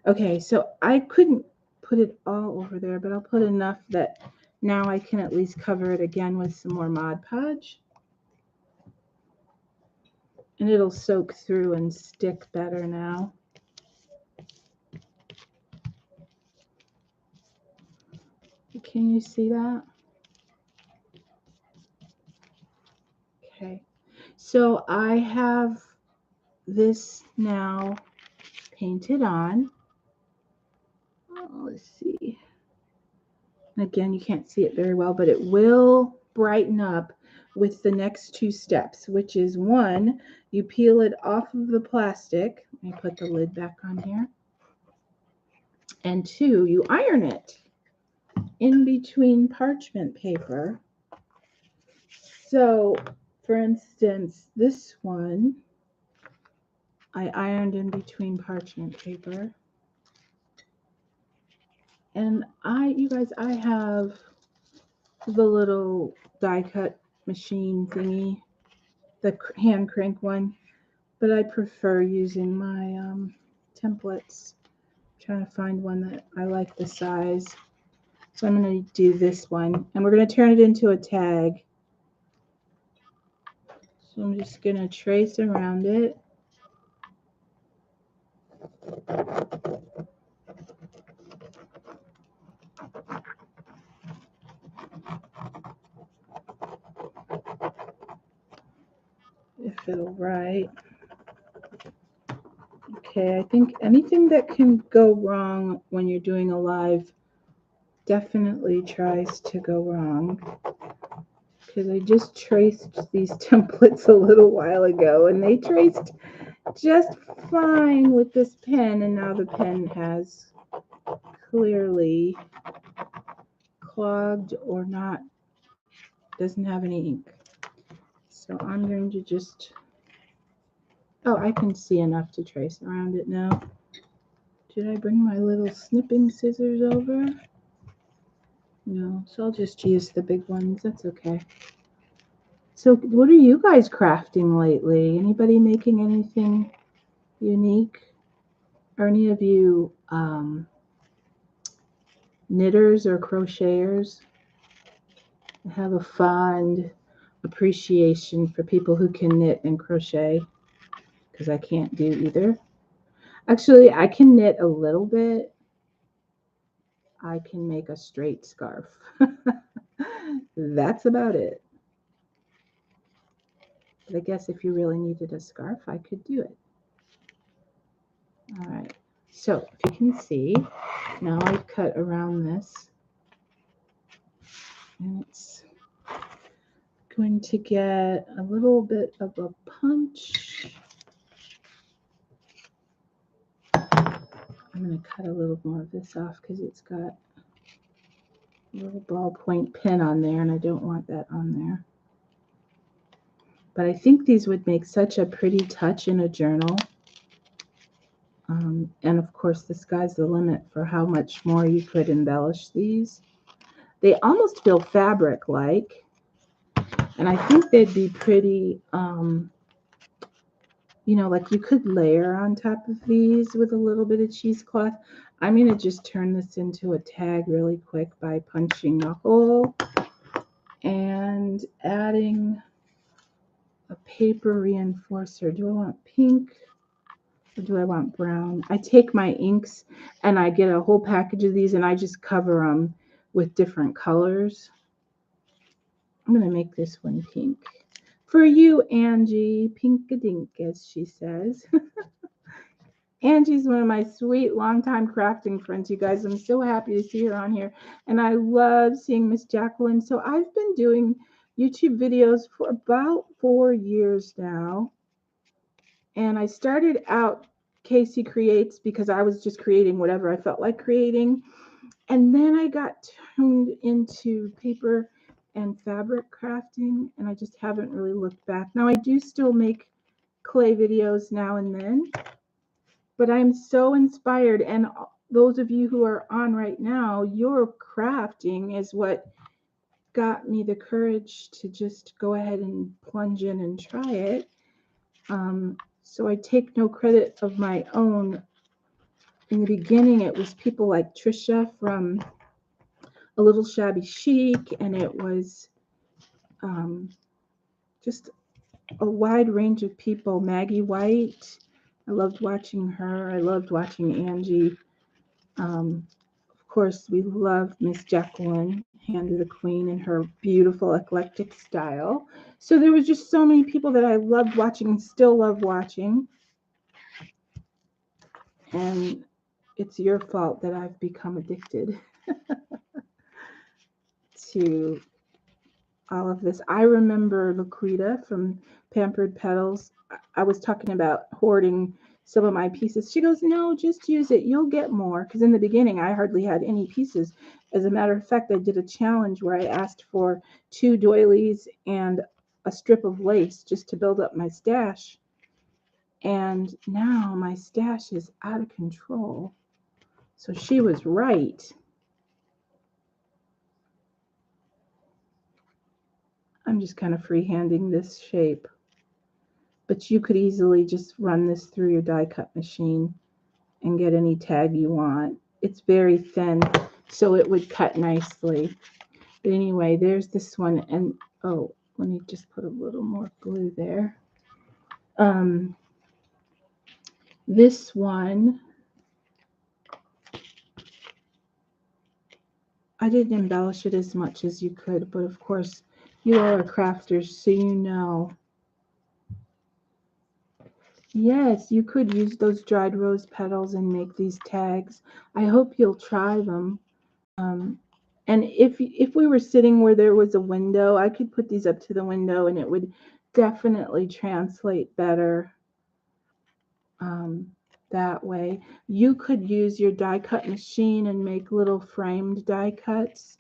Okay, so I couldn't put it all over there, but I'll put enough that now I can at least cover it again with some more Mod Podge. And it'll soak through and stick better now. Can you see that? Okay, so I have this now painted on. Oh, let's see. Again, you can't see it very well, but it will brighten up with the next two steps, which is one, you peel it off of the plastic. Let me put the lid back on here. And two, you iron it in between parchment paper. So, for instance, this one, I ironed in between parchment paper. And you guys, I have the little die cut machine thingy, the hand crank one, but I prefer using my templates. I'm trying to find one that I like the size. So I'm going to do this one, and we're going to turn it into a tag. So I'm just going to trace around it. If it'll write. Okay, I think anything that can go wrong when you're doing a live definitely tries to go wrong. Because I just traced these templates a little while ago, and they traced just fine with this pen, and now the pen has clearly clogged or not, doesn't have any ink. So I'm going to just, oh, I can see enough to trace around it now. Did I bring my little snipping scissors over? No, so I'll just use the big ones. That's okay. So what are you guys crafting lately? Anybody making anything unique? Are any of you knitters or crocheters? I have a fond appreciation for people who can knit and crochet, because I can't do either. Actually, I can knit a little bit. I can make a straight scarf. That's about it. But I guess if you really needed a scarf, I could do it. All right. So if you can see, now I've cut around this. And it's going to get a little bit of a punch. I'm going to cut a little more of this off because it's got a little ballpoint pin on there, and I don't want that on there. But I think these would make such a pretty touch in a journal. And of course, the sky's the limit for how much more you could embellish these. They almost feel fabric-like, and I think they'd be pretty, you know, like you could layer on top of these with a little bit of cheesecloth. I'm going to just turn this into a tag really quick by punching a hole and adding a paper reinforcer. Do I want pink or do I want brown? I take my inks and I get a whole package of these and I just cover them with different colors. I'm going to make this one pink. For you, Angie, pink-a-dink, as she says. Angie's one of my sweet longtime crafting friends, you guys. I'm so happy to see her on here. And I love seeing Miss Jacqueline. So I've been doing YouTube videos for about 4 years now. And I started out Casey Creates because I was just creating whatever I felt like creating. And then I got tuned into paper and fabric crafting, and I just haven't really looked back. Now, I do still make clay videos now and then, but I'm so inspired. And those of you who are on right now, your crafting is what got me the courage to just go ahead and plunge in and try it. So I take no credit of my own. In the beginning, it was people like Trisha from A Little Shabby Chic, and it was just a wide range of people. Maggie White, I loved watching her. I loved watching Angie. Of course, we love Miss Jacqueline, Hand of the Queen, and her beautiful eclectic style. So there was just so many people that I loved watching and still love watching. And it's your fault that I've become addicted to all of this. I remember Laquita from Pampered Petals. I was talking about hoarding some of my pieces. She goes, no, just use it. You'll get more. Because in the beginning, I hardly had any pieces. As a matter of fact, I did a challenge where I asked for 2 doilies and a strip of lace just to build up my stash. And now my stash is out of control. So she was right. I'm just kind of freehanding this shape. But you could easily just run this through your die cut machine and get any tag you want. It's very thin, so it would cut nicely. But anyway, there's this one. And oh, let me just put a little more glue there. This one, I didn't embellish it as much as you could, but of course, you all are crafters, so you know. Yes, you could use those dried rose petals and make these tags. I hope you'll try them. And if we were sitting where there was a window, I could put these up to the window and it would definitely translate better that way. You could use your die cut machine and make little framed die cuts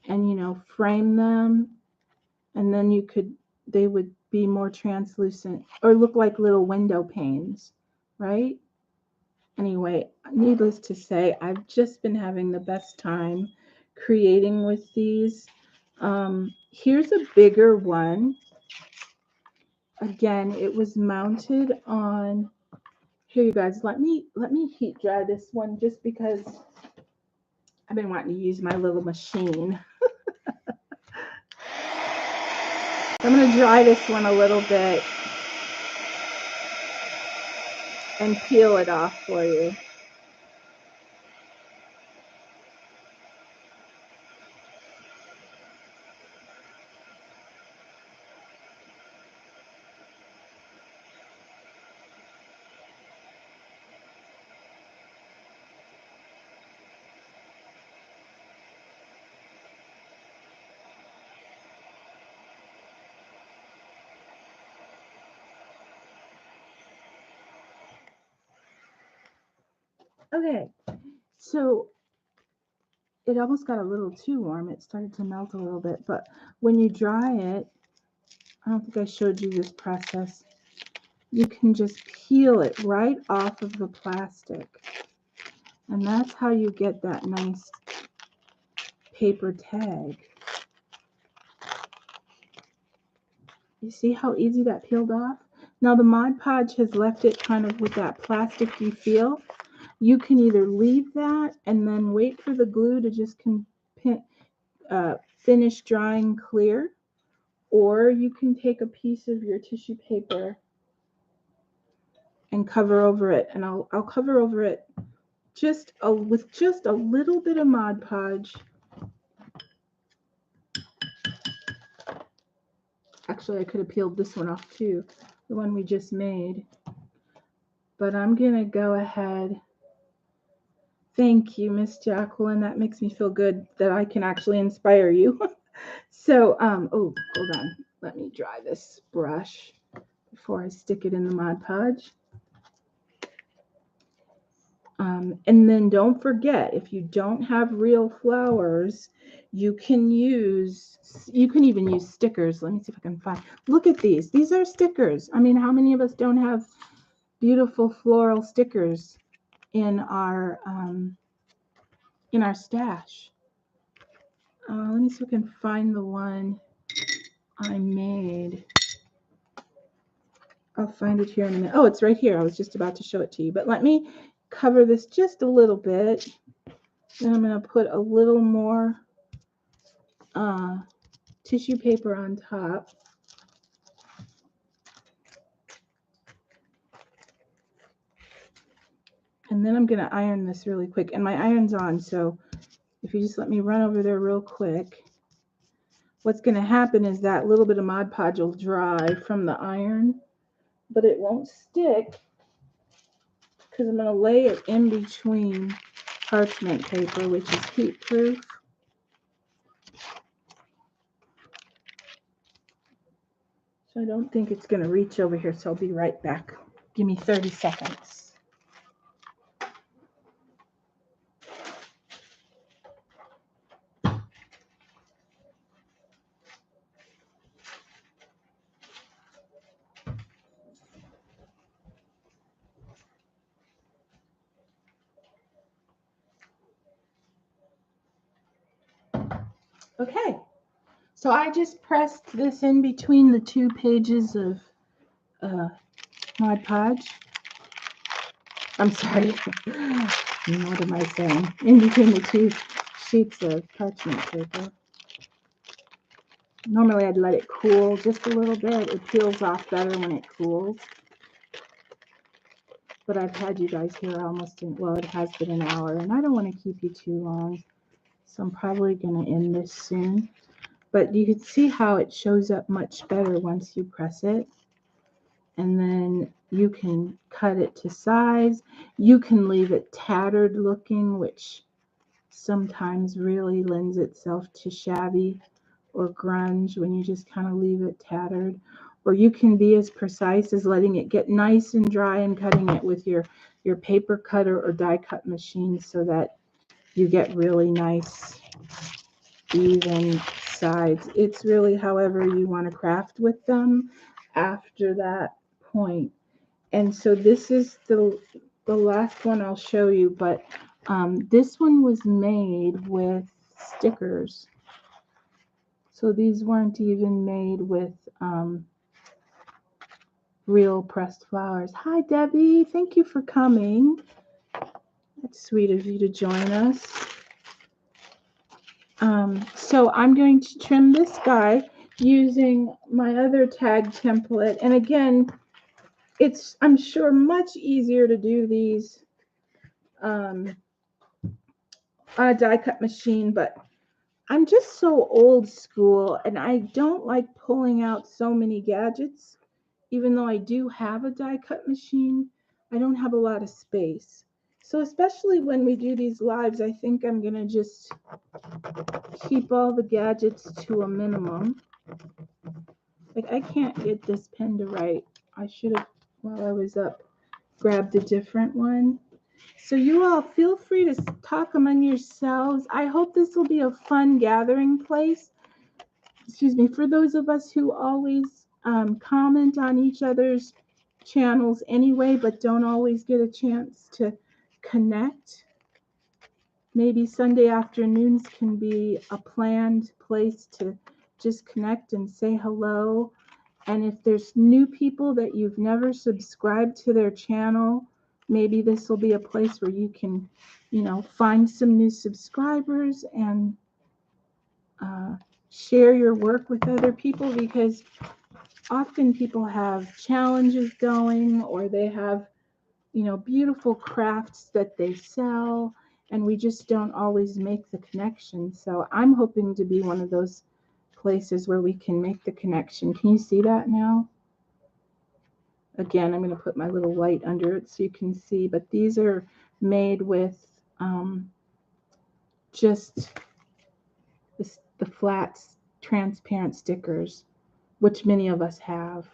and, you know, frame them. And then they would be more translucent or look like little window panes, right? Anyway, needless to say, I've just been having the best time creating with these. Here's a bigger one. Again, it was mounted on. Here, you guys, let me heat dry this one just because I've been wanting to use my little machine. I'm going to dry this one a little bit and peel it off for you. Okay, so it almost got a little too warm. It started to melt a little bit, but when you dry it, I don't think I showed you this process. You can just peel it right off of the plastic. And that's how you get that nice paper tag. You see how easy that peeled off? Now the Mod Podge has left it kind of with that plasticky feel. You can either leave that and then wait for the glue to just finish drying clear, or you can take a piece of your tissue paper and cover over it. And I'll cover over it with just a little bit of Mod Podge. Actually, I could have peeled this one off too, the one we just made. But I'm going to go ahead. Thank you, Miss Jacqueline. That makes me feel good that I can actually inspire you. So, oh, hold on. Let me dry this brush before I stick it in the Mod Podge. And then don't forget, if you don't have real flowers, you can even use stickers. Let me see if I can find. Look at these. These are stickers. I mean, how many of us don't have beautiful floral stickers in our stash? Let me see if I can find the one I made. I'll find it here in a minute. Oh, it's right here. I was just about to show it to you. But let me cover this just a little bit. Then I'm going to put a little more tissue paper on top. And then I'm going to iron this really quick. And my iron's on, so if you just let me run over there real quick, what's going to happen is that little bit of Mod Podge will dry from the iron, but it won't stick because I'm going to lay it in between parchment paper, which is heat proof. So I don't think it's going to reach over here, so I'll be right back. Give me 30 seconds. Okay, so I just pressed this in between the 2 pages of Mod Podge. I'm sorry, what am I saying? In between the 2 sheets of parchment paper. Normally I'd let it cool just a little bit. It peels off better when it cools. But I've had you guys here almost, it has been an hour, and I don't want to keep you too long. So I'm probably going to end this soon. But you can see how it shows up much better once you press it. And then you can cut it to size. You can leave it tattered looking, which sometimes really lends itself to shabby or grunge when you just kind of leave it tattered. Or you can be as precise as letting it get nice and dry and cutting it with your paper cutter or die cut machine so that you get really nice even sides. It's really however you want to craft with them after that point. And so this is the last one I'll show you, but this one was made with stickers. So these weren't even made with real pressed flowers. Hi, Debbie. Thank you for coming. That's sweet of you to join us. So I'm going to trim this guy using my other tag template. And again, it's, I'm sure, much easier to do these on a die cut machine, but I'm just so old school and I don't like pulling out so many gadgets. Even though I do have a die cut machine, I don't have a lot of space. So especially when we do these lives, I think I'm going to just keep all the gadgets to a minimum. Like, I can't get this pen to write. I should have, while I was up, grabbed a different one. So you all feel free to talk among yourselves. I hope this will be a fun gathering place. Excuse me, for those of us who always comment on each other's channels anyway, but don't always get a chance to connect. Maybe Sunday afternoons can be a planned place to just connect and say hello. And if there's new people that you've never subscribed to their channel, maybe this will be a place where you can, find some new subscribers and share your work with other people, because often people have challenges going, or they have, beautiful crafts that they sell, and we just don't always make the connection. So I'm hoping to be one of those places where we can make the connection. Can you see that now? Again, I'm going to put my little light under it so you can see, but these are made with just the flat transparent stickers, which many of us have.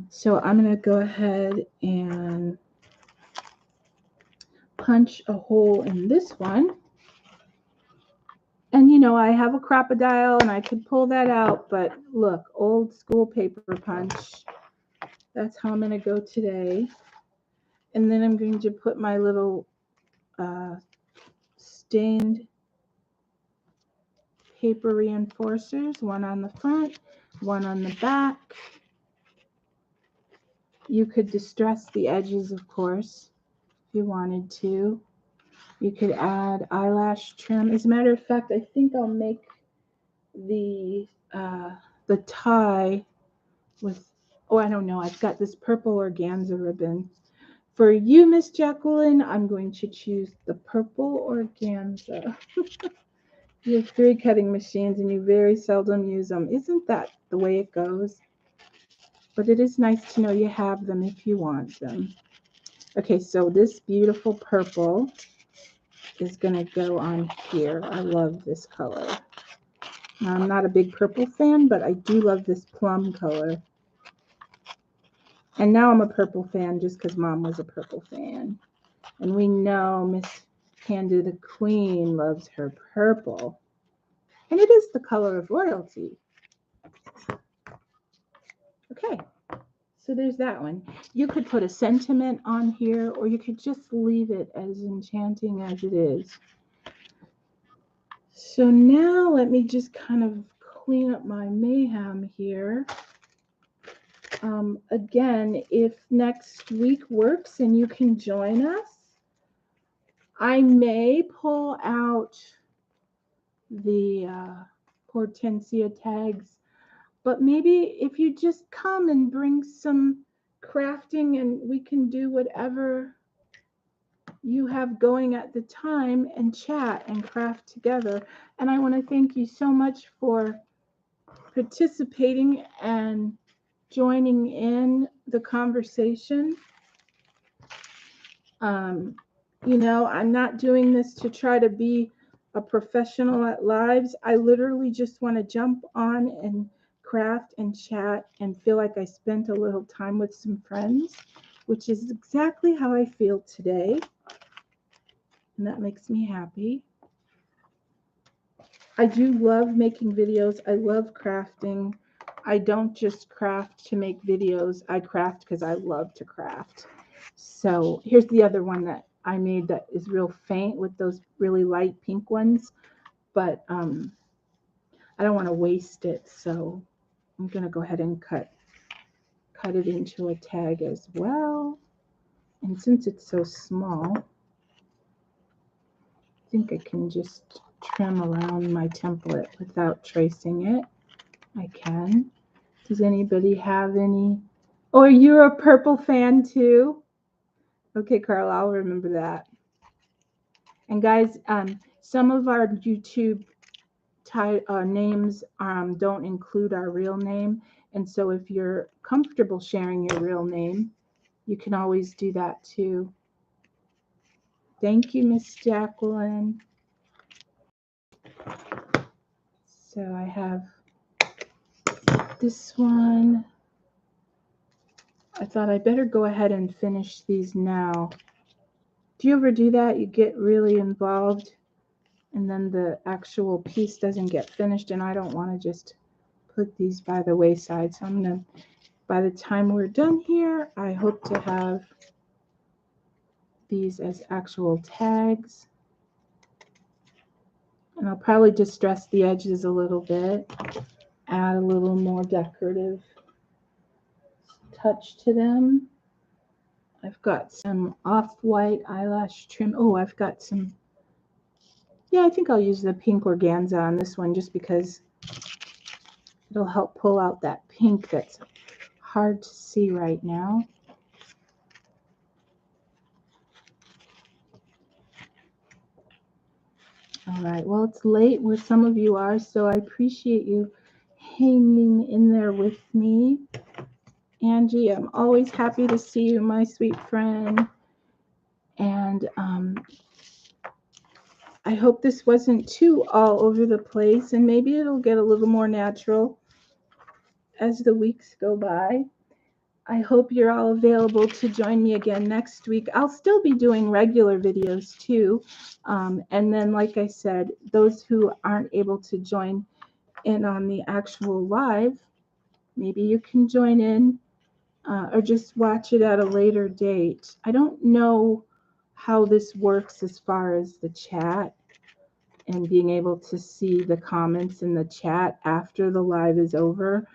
So I'm going to go ahead and punch a hole in this one. And I have a crocodile and I could pull that out, but look, old school paper punch. That's how I'm going to go today. And then I'm going to put my little stained paper reinforcers, one on the front, one on the back. You could distress the edges, of course, if you wanted to. You could add eyelash trim. As a matter of fact, I think I'll make the tie with, I don't know, I've got this purple organza ribbon. For you, Miss Jacqueline, I'm going to choose the purple organza. You have 3 cutting machines and you very seldom use them. Isn't that the way it goes? But it is nice to know you have them if you want them. Okay, so this beautiful purple is going to go on here. I love this color. Now, I'm not a big purple fan, but I do love this plum color. And now I'm a purple fan just because Mom was a purple fan. And we know Miss Candida Queen loves her purple. And it is the color of royalty. Okay, so there's that one. You could put a sentiment on here, or you could just leave it as enchanting as it is. So now let me just kind of clean up my mayhem here. Again, if next week works and you can join us, I may pull out the Hortensia tags, but maybe if you just come and bring some crafting and we can do whatever you have going at the time and chat and craft together. And I want to thank you so much for participating and joining in the conversation. I'm not doing this to try to be a professional at lives. I literally just want to jump on and craft and chat and feel like I spent a little time with some friends, which is exactly how I feel today. And that makes me happy. I do love making videos. I love crafting. I don't just craft to make videos. I craft because I love to craft. So here's the other one that I made that is real faint with those really light pink ones. But I don't want to waste it. So I'm going to go ahead and cut it into a tag as well. And since it's so small, I think I can just trim around my template without tracing it. I can. Does anybody have any? Oh, you're a purple fan too? Okay, Carl, I'll remember that. And guys, some of our YouTube names don't include our real name. And so if you're comfortable sharing your real name, you can always do that too. Thank you, Miss Jacqueline. So I have this one. I thought I better go ahead and finish these now. Do you ever do that? You get really involved and then the actual piece doesn't get finished, and I don't want to just put these by the wayside. So I'm going to, by the time we're done here, I hope to have these as actual tags. And I'll probably distress the edges a little bit, add a little more decorative touch to them. I've got some off-white eyelash trim. Oh, I've got some, yeah, I think I'll use the pink organza on this one just because it'll help pull out that pink that's hard to see right now. All right, well, it's late where some of you are, so I appreciate you hanging in there with me. Angie, I'm always happy to see you, my sweet friend. And I hope this wasn't too all over the place, and maybe it'll get a little more natural as the weeks go by. I hope you're all available to join me again next week. I'll still be doing regular videos too. And then, like I said, those who aren't able to join in on the actual live, maybe you can join in or just watch it at a later date. I don't know how this works as far as the chat and being able to see the comments in the chat after the live is over,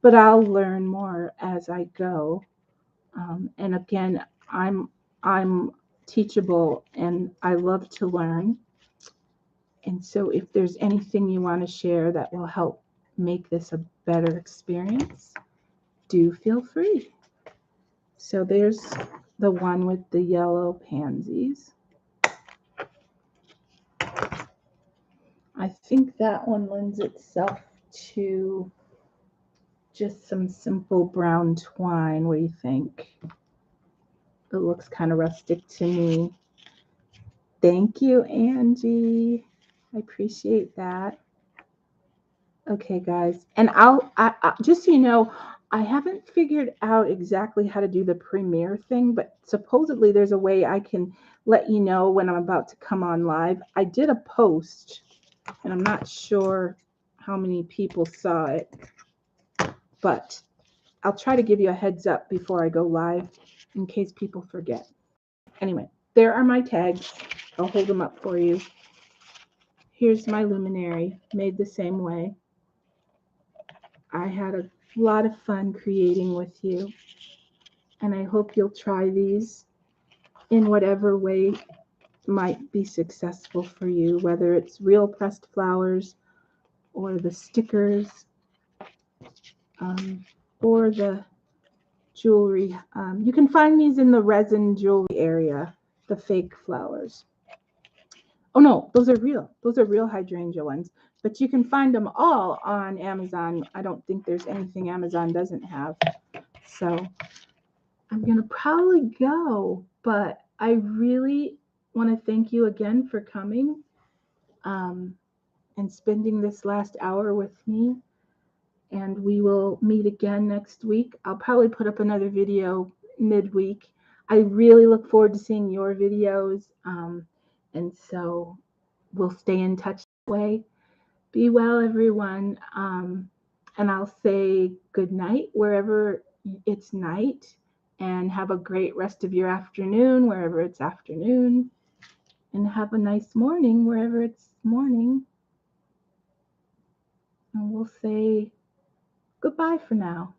but I'll learn more as I go. And again, I'm teachable and I love to learn. And so if there's anything you want to share that will help make this a better experience, do feel free. So there's the one with the yellow pansies. I think that one lends itself to just some simple brown twine. What do you think? It looks kind of rustic to me. Thank you, Angie. I appreciate that. Okay, guys. And I just so you know, I haven't figured out exactly how to do the premiere thing, but supposedly there's a way I can let you know when I'm about to come on live. I did a post, and I'm not sure how many people saw it, but I'll try to give you a heads up before I go live in case people forget. Anyway, there are my tags. I'll hold them up for you. Here's my luminary, made the same way. I had a lot of fun creating with you, and I hope you'll try these in whatever way might be successful for you, whether it's real pressed flowers or the stickers or the jewelry. You can find these in the resin jewelry area, the fake flowers. Oh no, those are real. Those are real hydrangea ones. But you can find them all on Amazon. I don't think there's anything Amazon doesn't have. So I'm going to probably go, but I really want to thank you again for coming and spending this last hour with me. And we will meet again next week. I'll probably put up another video midweek. I really look forward to seeing your videos. And so we'll stay in touch that way. Be well, everyone. And I'll say good night wherever it's night. And have a great rest of your afternoon, wherever it's afternoon. And have a nice morning, wherever it's morning. And we'll say goodbye for now.